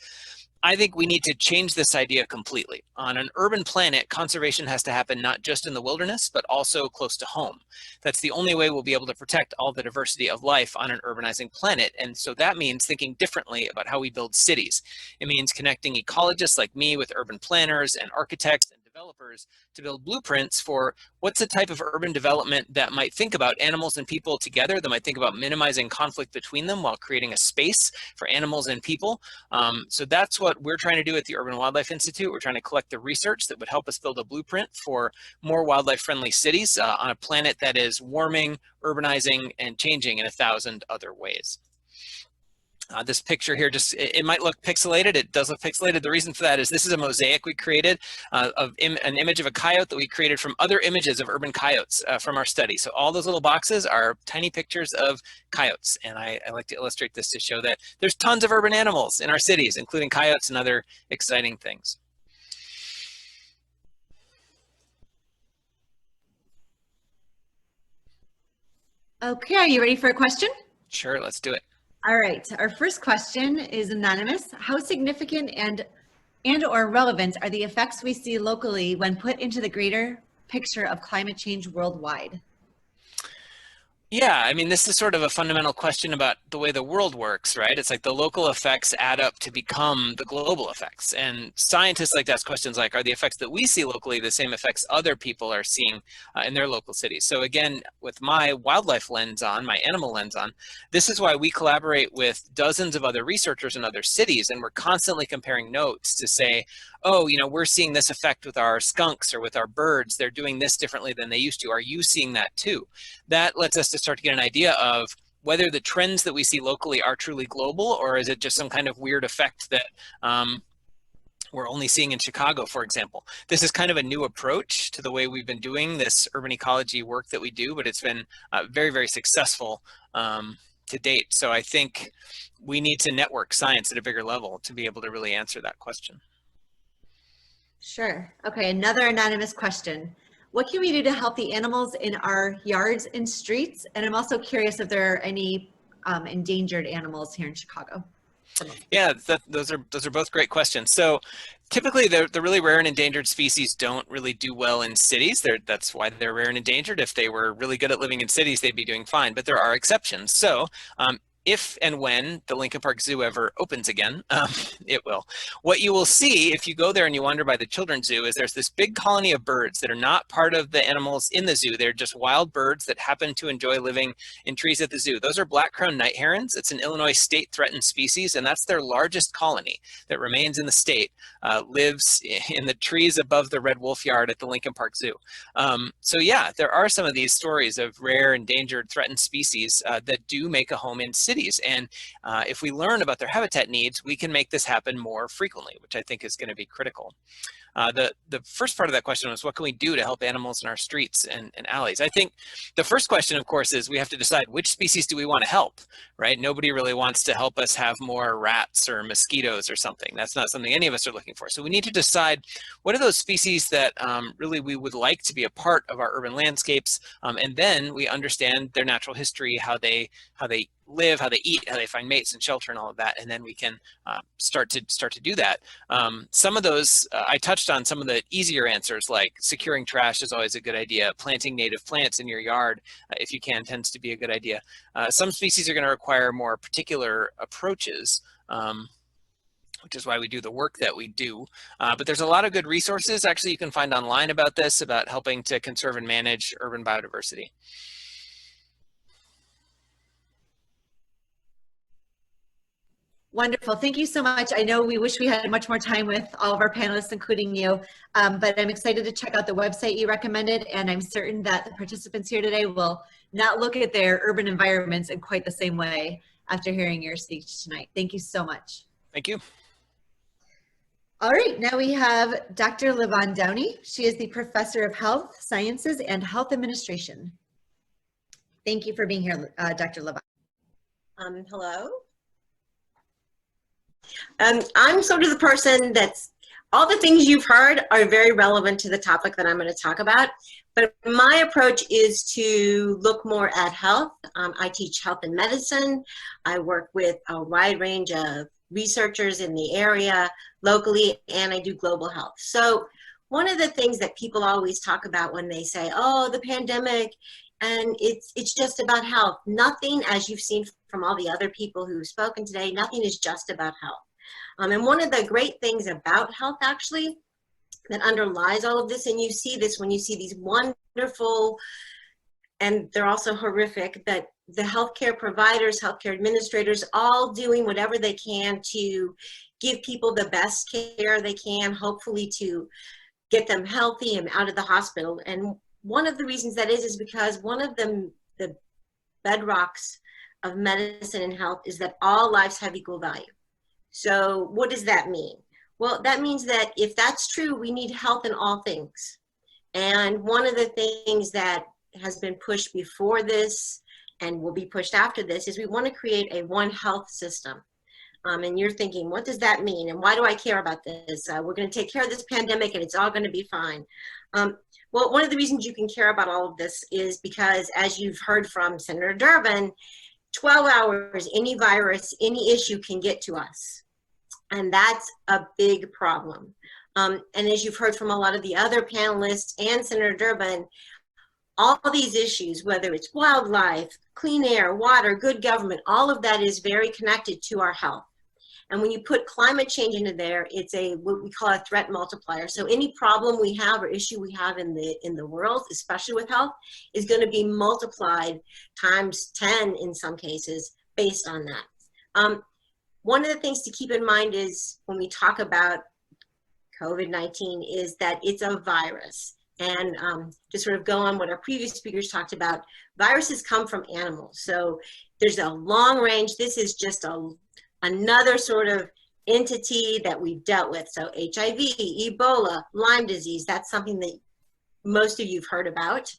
S6: I think we need to change this idea completely. On an urban planet, conservation has to happen not just in the wilderness, but also close to home. That's the only way we'll be able to protect all the diversity of life on an urbanizing planet. And so that means thinking differently about how we build cities. It means connecting ecologists like me with urban planners and architects and developers to build blueprints for what's the type of urban development that might think about animals and people together, that might think about minimizing conflict between them while creating a space for animals and people. So that's what we're trying to do at the Urban Wildlife Institute. We're trying to collect the research that would help us build a blueprint for more wildlife-friendly cities on a planet that is warming, urbanizing, and changing in 1,000 other ways. This picture here, it might look pixelated. It does look pixelated. The reason for that is this is a mosaic we created of an image of a coyote that we created from other images of urban coyotes from our study. So all those little boxes are tiny pictures of coyotes. And I like to illustrate this to show that there's tons of urban animals in our cities, including coyotes and other exciting things.
S5: Okay, are you ready for a question?
S6: Sure, let's do it.
S5: All right, our first question is anonymous. How significant and or relevant are the effects we see locally when put into the greater picture of climate change worldwide?
S6: Yeah, I mean, this is sort of a fundamental question about the way the world works, right? It's like the local effects add up to become the global effects. And scientists like to ask questions like, are the effects that we see locally the same effects other people are seeing in their local cities? So again, with my wildlife lens on, my animal lens on, this is why we collaborate with dozens of other researchers in other cities, and we're constantly comparing notes to say, oh, you know, we're seeing this effect with our skunks or with our birds. They're doing this differently than they used to. Are you seeing that too? That lets us to start to get an idea of whether the trends that we see locally are truly global, or is it just some kind of weird effect that we're only seeing in Chicago, for example. This is kind of a new approach to the way we've been doing this urban ecology work that we do, but it's been very, very successful to date. So I think we need to network science at a bigger level to be able to really answer that question.
S5: Sure. Okay, another anonymous question. What can we do to help the animals in our yards and streets? And I'm also curious if there are any endangered animals here in Chicago.
S6: Yeah, those are both great questions. So typically the really rare and endangered species don't really do well in cities. That's why they're rare and endangered. If they were really good at living in cities, they'd be doing fine, but there are exceptions. So if and when the Lincoln Park Zoo ever opens again, it will. What you will see if you go there and you wander by the children's zoo is there's this big colony of birds that are not part of the animals in the zoo. They're just wild birds that happen to enjoy living in trees at the zoo. Those are black-crowned night herons. It's an Illinois state threatened species, and that's their largest colony that remains in the state, lives in the trees above the Red Wolf Yard at the Lincoln Park Zoo. So yeah, there are some of these stories of rare, endangered, threatened species that do make a home in cities. And if we learn about their habitat needs, we can make this happen more frequently, which I think is going to be critical. The first part of that question was, what can we do to help animals in our streets and alleys? I think the first question, of course, is we have to decide which species do we want to help, right? Nobody really wants to help us have more rats or mosquitoes or something. That's not something any of us are looking for. So we need to decide what are those species that really we would like to be a part of our urban landscapes, and then we understand their natural history, how they live, how they eat, how they find mates and shelter and all of that, and then we can start to do that. Some of those, I touched on some of the easier answers, like securing trash is always a good idea. Planting native plants in your yard, if you can, tends to be a good idea. Some species are going to require more particular approaches, which is why we do the work that we do. But there's a lot of good resources actually you can find online about this, about helping to conserve and manage urban biodiversity.
S5: Wonderful. Thank you so much. I know we wish we had much more time with all of our panelists, including you, but I'm excited to check out the website you recommended, and I'm certain that the participants here today will not look at their urban environments in quite the same way after hearing your speech tonight. Thank you so much.
S6: Thank you.
S5: All right, now we have Dr. Levon Downey. She is the Professor of Health Sciences and Health Administration. Thank you for being here, Dr. Levon.
S7: Hello. I'm sort of the person that's, all the things you've heard are very relevant to the topic that I'm going to talk about, but my approach is to look more at health. I teach health and medicine. I work with a wide range of researchers in the area locally, and I do global health. So one of the things that people always talk about when they say, oh, the pandemic, and it's just about health. Nothing, as you've seen from all the other people who've spoken today, nothing is just about health. And one of the great things about health, actually, that underlies all of this, and you see this when you see these wonderful, and they're also horrific, that the healthcare providers, healthcare administrators, all doing whatever they can to give people the best care they can, hopefully to get them healthy and out of the hospital. And one of the reasons that is because one of the bedrocks of medicine and health is that all lives have equal value. So what does that mean? Well, that means that if that's true, we need health in all things. And one of the things that has been pushed before this and will be pushed after this is we want to create a one health system. And you're thinking, what does that mean? And why do I care about this? We're going to take care of this pandemic and it's all going to be fine. Well, one of the reasons you can care about all of this is because, as you've heard from Senator Durbin, 12 hours, any virus, any issue can get to us. And that's a big problem. And as you've heard from a lot of the other panelists and Senator Durbin, all these issues, whether it's wildlife, clean air, water, good government, all of that is very connected to our health. And when you put climate change into there, it's what we call a threat multiplier. So any problem we have or issue we have in the world, especially with health, is going to be multiplied times 10 in some cases based on that. One of the things to keep in mind is when we talk about COVID-19 is that it's a virus. And to sort of go on what our previous speakers talked about, viruses come from animals. So there's a long range, this is just another sort of entity that we've dealt with. So HIV, Ebola, Lyme disease, that's something that most of you have heard about.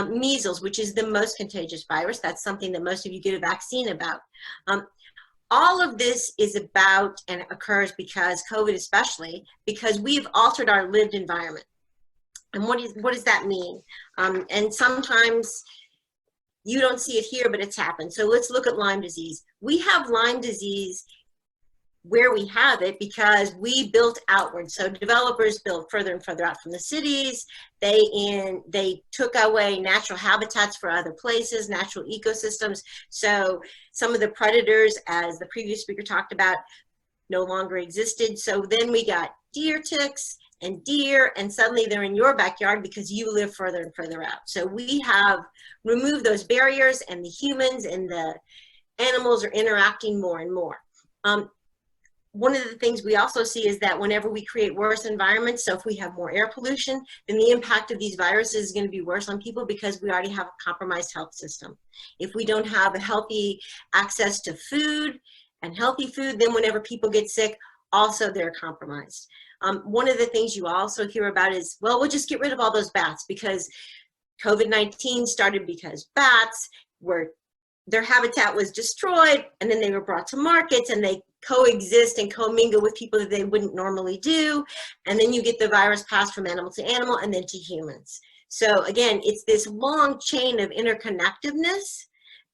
S7: Measles, which is the most contagious virus, that's something that most of you get a vaccine about. All of this is about and occurs because COVID especially, because we've altered our lived environment. And what does that mean? And sometimes you don't see it here, but it's happened. So let's look at Lyme disease. We have Lyme disease where we have it because we built outward. So developers built further and further out from the cities. They took away natural habitats for other places, natural ecosystems. So some of the predators, as the previous speaker talked about, no longer existed. So then we got deer ticks and deer, and suddenly they're in your backyard because you live further and further out. So we have removed those barriers, and the humans and the animals are interacting more and more. One of the things we also see is that whenever we create worse environments, so if we have more air pollution, then the impact of these viruses is going to be worse on people because we already have a compromised health system. If we don't have a healthy access to food and healthy food, then whenever people get sick, also they're compromised. One of the things you also hear about is, well, we'll just get rid of all those bats because COVID-19 started because bats their habitat was destroyed, and then they were brought to markets and they coexist and commingle with people that they wouldn't normally do. And then you get the virus passed from animal to animal and then to humans. So again, it's this long chain of interconnectedness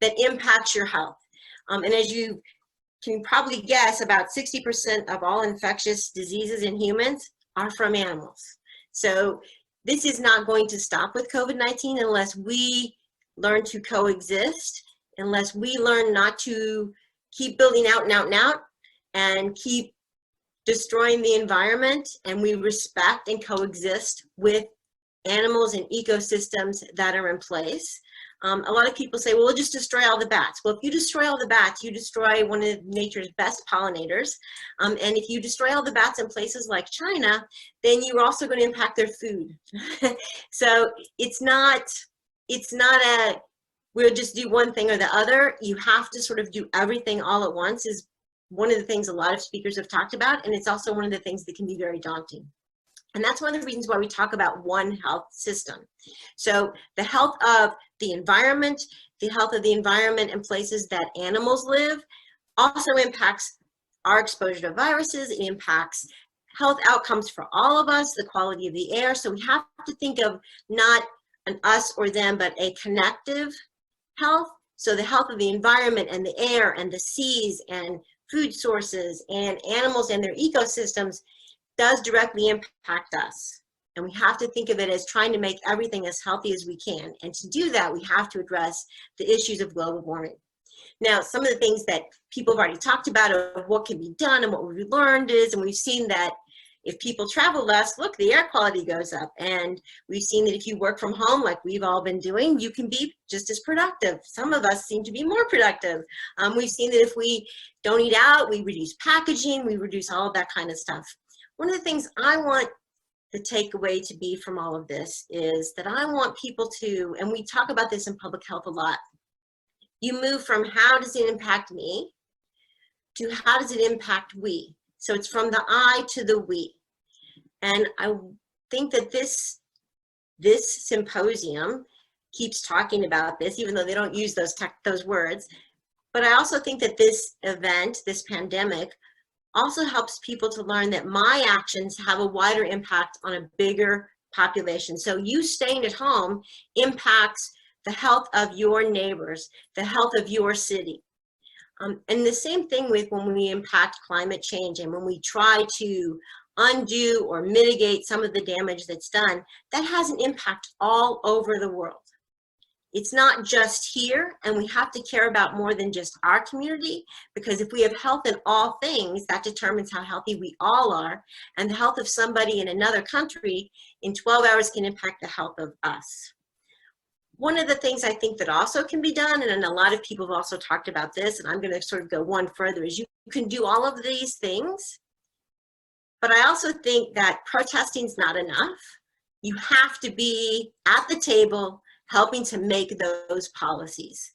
S7: that impacts your health. And as you can probably guess, about 60% of all infectious diseases in humans are from animals. So this is not going to stop with COVID-19 unless we learn to coexist, unless we learn not to keep building out and out and out and keep destroying the environment, and we respect and coexist with animals and ecosystems that are in place. A lot of people say, well, we'll just destroy all the bats. Well, if you destroy all the bats, you destroy one of nature's best pollinators. And if you destroy all the bats in places like China, then you're also going to impact their food. So it's not we'll just do one thing or the other. You have to sort of do everything all at once is one of the things a lot of speakers have talked about. And it's also one of the things that can be very daunting. And that's one of the reasons why we talk about one health system. So the health of the environment and places that animals live also impacts our exposure to viruses. It impacts health outcomes for all of us, the quality of the air. So we have to think of not an us or them, but a connective health. So the health of the environment and the air and the seas and food sources and animals and their ecosystems does directly impact us. And we have to think of it as trying to make everything as healthy as we can. And to do that, we have to address the issues of global warming. Now, some of the things that people have already talked about of what can be done and what we've learned is, and we've seen that if people travel less, look, the air quality goes up. And we've seen that if you work from home, like we've all been doing, you can be just as productive. Some of us seem to be more productive. We've seen that if we don't eat out, we reduce packaging, we reduce all of that kind of stuff. One of the things I want the takeaway to be from all of this is that I want people to, and we talk about this in public health a lot, you move from how does it impact me to how does it impact we. So it's from the I to the we. And I think that this symposium keeps talking about this, even though they don't use those words. But I also think that this event, this pandemic, also helps people to learn that my actions have a wider impact on a bigger population. So you staying at home impacts the health of your neighbors, the health of your city. And the same thing with when we impact climate change and when we try to undo or mitigate some of the damage that's done, that has an impact all over the world. It's not just here, and we have to care about more than just our community, because if we have health in all things, that determines how healthy we all are, and the health of somebody in another country in 12 hours can impact the health of us. One of the things I think that also can be done, and a lot of people have also talked about this, and I'm going to sort of go one further, is you can do all of these things, but I also think that protesting is not enough. You have to be at the table helping to make those policies.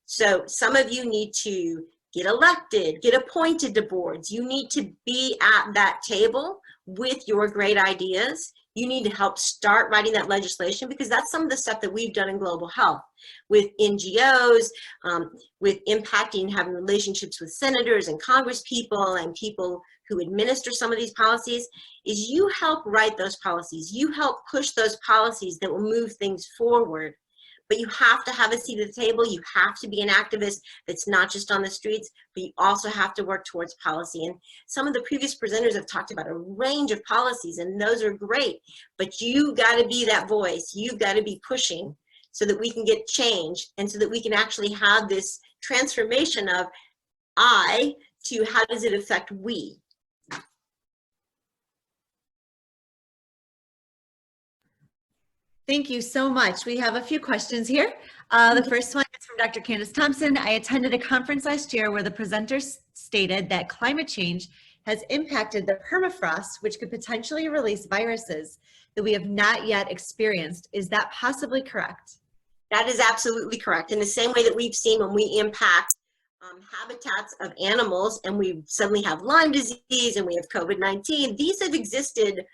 S7: So some of you need to get elected, get appointed to boards. You need to be at that table with your great ideas. You need to help start writing that legislation, because that's some of the stuff that we've done in global health with NGOs, with impacting, having relationships with senators and Congress people and people who administer some of these policies, is you help write those policies. You help push those policies that will move things forward. But you have to have a seat at the table. You have to be an activist that's not just on the streets, but you also have to work towards policy. And some of the previous presenters have talked about a range of policies, and those are great. But you got to be that voice. You've got to be pushing so that we can get change, and so that we can actually have this transformation of I to how does it affect we.
S5: Thank you so much. We have a few questions here. The first one is from Dr. Candace Thompson. I attended a conference last year where the presenters stated that climate change has impacted the permafrost, which could potentially release viruses that we have not yet experienced. Is that possibly correct?
S7: That is absolutely correct. In the same way that we've seen when we impact habitats of animals and we suddenly have Lyme disease and we have COVID-19, these have existed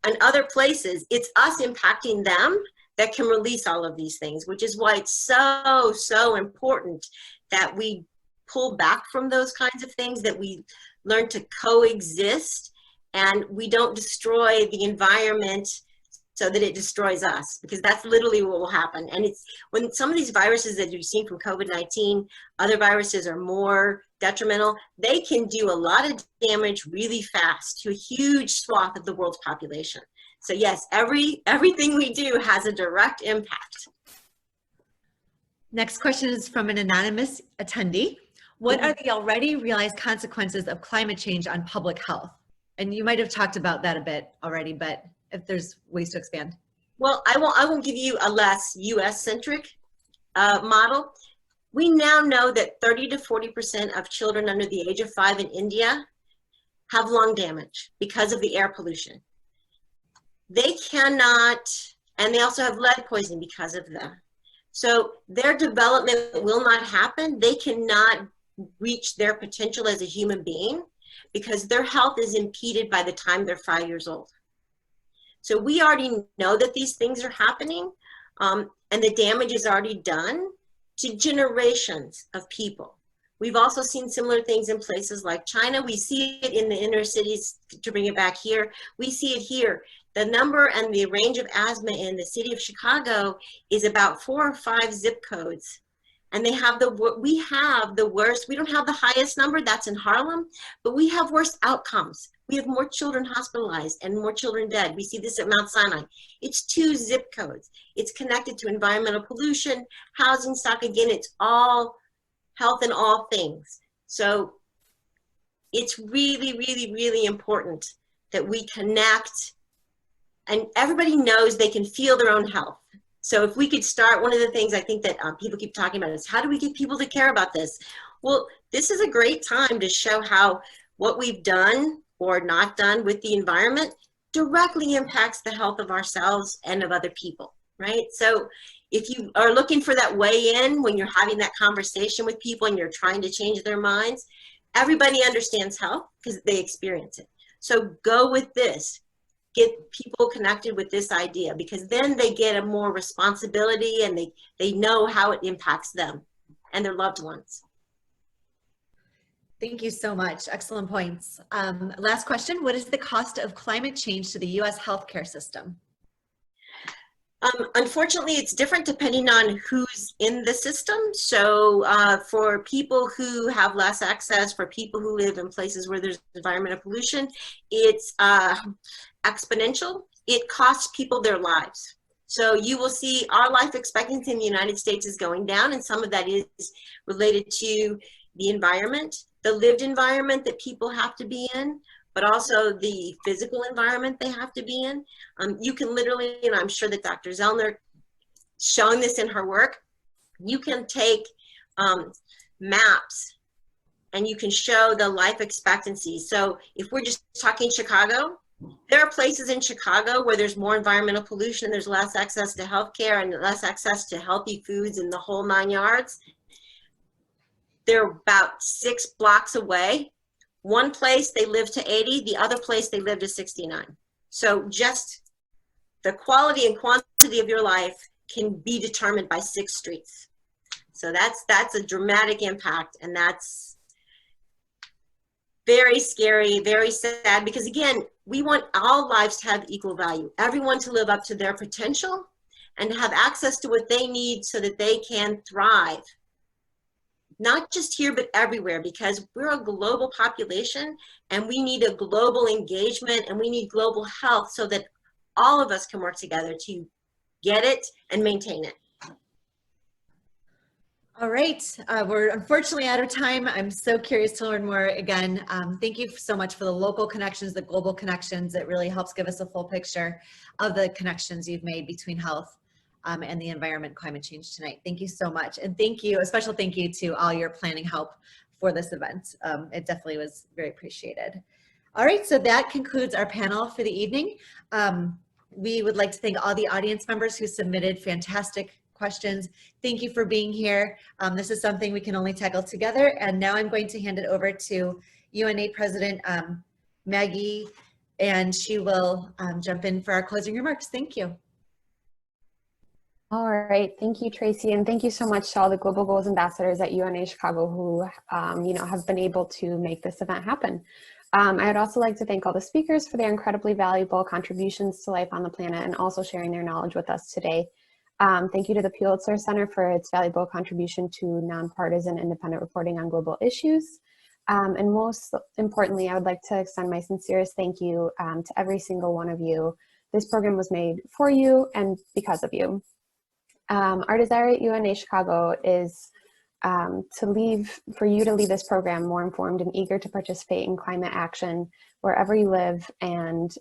S7: in other places. It's us impacting them that can release all of these things, which is why it's so, so important that we pull back from those kinds of things, that we learn to coexist, and we don't destroy the environment so that it destroys us, because that's literally what will happen. And it's when some of these viruses that you've seen from COVID-19, other viruses are more detrimental, they can do a lot of damage really fast to a huge swath of the world's population. So yes, everything we do has a direct impact.
S5: Next question is from an anonymous attendee. What are the already realized consequences of climate change on public health? And you might have talked about that a bit already, but if there's ways to expand.
S7: Well, I won't give you a less US-centric model. We now know that 30 to 40% of children under the age of 5 in India have lung damage because of the air pollution. They cannot, and they also have lead poisoning because of that. So their development will not happen. They cannot reach their potential as a human being because their health is impeded by the time they're 5 years old. So we already know that these things are happening, and the damage is already done to generations of people. We've also seen similar things in places like China. We see it in the inner cities, to bring it back here. We see it here. The number and the range of asthma in the city of Chicago is about 4 or 5 zip codes. And we have the worst, we don't have the highest number, that's in Harlem, but we have worse outcomes. We have more children hospitalized and more children dead. We see this at Mount Sinai. It's 2 zip codes. It's connected to environmental pollution, housing stock. Again, it's all health in all things. So it's really, really, really important that we connect, and everybody knows they can feel their own health. So if we could start, one of the things I think that people keep talking about is, how do we get people to care about this? Well, this is a great time to show how what we've done or not done with the environment directly impacts the health of ourselves and of other people, right? So if you are looking for that way in when you're having that conversation with people and you're trying to change their minds, everybody understands health because they experience it. So go with this. Get people connected with this idea, because then they get a more responsibility and they know how it impacts them and their loved ones.
S5: Thank you so much. Excellent points. Last question. What is the cost of climate change to the U.S. healthcare system?
S7: Unfortunately, it's different depending on who's in the system. So for people who have less access, for people who live in places where there's environmental pollution, it's exponential. It costs people their lives. So you will see our life expectancy in the United States is going down, and some of that is related to the environment, the lived environment that people have to be in, but also the physical environment they have to be in. You can literally, and I'm sure that Dr. Zellner shown this in her work, you can take maps and you can show the life expectancy. So if we're just talking Chicago, there are places in Chicago where there's more environmental pollution, there's less access to healthcare and less access to healthy foods in the whole 9 yards. They're about 6 blocks away. One place they live to 80, the other place they live to 69. So just the quality and quantity of your life can be determined by 6 streets. So that's a dramatic impact, and that's very scary, very sad, because again, we want all lives to have equal value, everyone to live up to their potential and to have access to what they need so that they can thrive. Not just here, but everywhere, because we're a global population and we need a global engagement and we need global health so that all of us can work together to get it and maintain it.
S5: All right, we're unfortunately out of time. I'm so curious to learn more again. Thank you so much for the local connections, the global connections. It really helps give us a full picture of the connections you've made between health and the environment, climate change tonight. Thank you so much. And thank you, a special thank you to all your planning help for this event. It definitely was very appreciated. All right, so that concludes our panel for the evening. We would like to thank all the audience members who submitted fantastic questions. Thank you for being here. This is something we can only tackle together. And now I'm going to hand it over to UNA President Maggie, and she will jump in for our closing remarks. Thank you.
S8: All right, thank you, Tracy, and thank you so much to all the Global Goals ambassadors at UNA Chicago who, have been able to make this event happen. I would also like to thank all the speakers for their incredibly valuable contributions to life on the planet and also sharing their knowledge with us today. Thank you to the Pulitzer Center for its valuable contribution to nonpartisan independent reporting on global issues. And most importantly, I would like to extend my sincerest thank you to every single one of you. This program was made for you and because of you. Our desire at UNA Chicago is for you to leave this program more informed and eager to participate in climate action wherever you live, and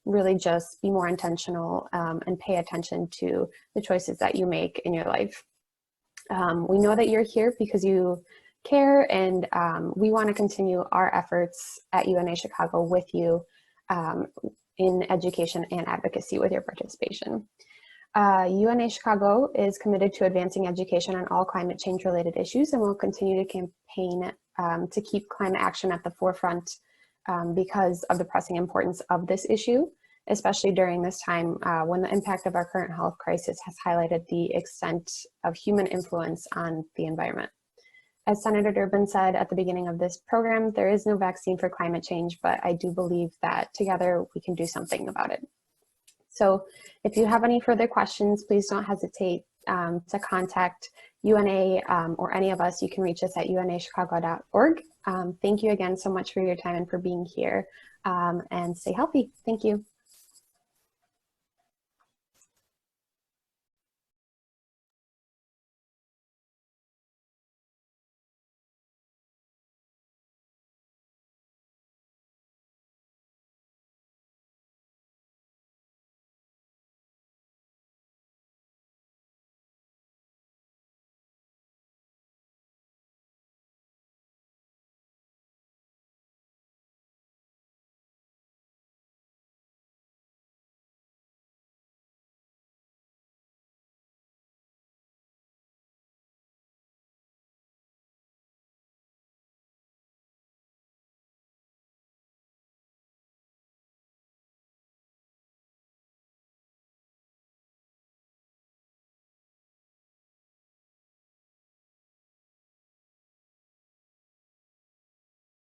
S8: really just be more intentional and pay attention to the choices that you make in your life. We know that you're here because you care, and we want to continue our efforts at UNA Chicago with you in education and advocacy with your participation. UNA Chicago is committed to advancing education on all climate change related issues, and will continue to campaign to keep climate action at the forefront because of the pressing importance of this issue. especially during this time when the impact of our current health crisis has highlighted the extent of human influence on the environment. As Senator Durbin said at the beginning of this program, there is no vaccine for climate change, but I do believe that together we can do something about it. So if you have any further questions, please don't hesitate to contact UNA or any of us. You can reach us at unachicago.org. Thank you again so much for your time and for being here, and stay healthy. Thank you.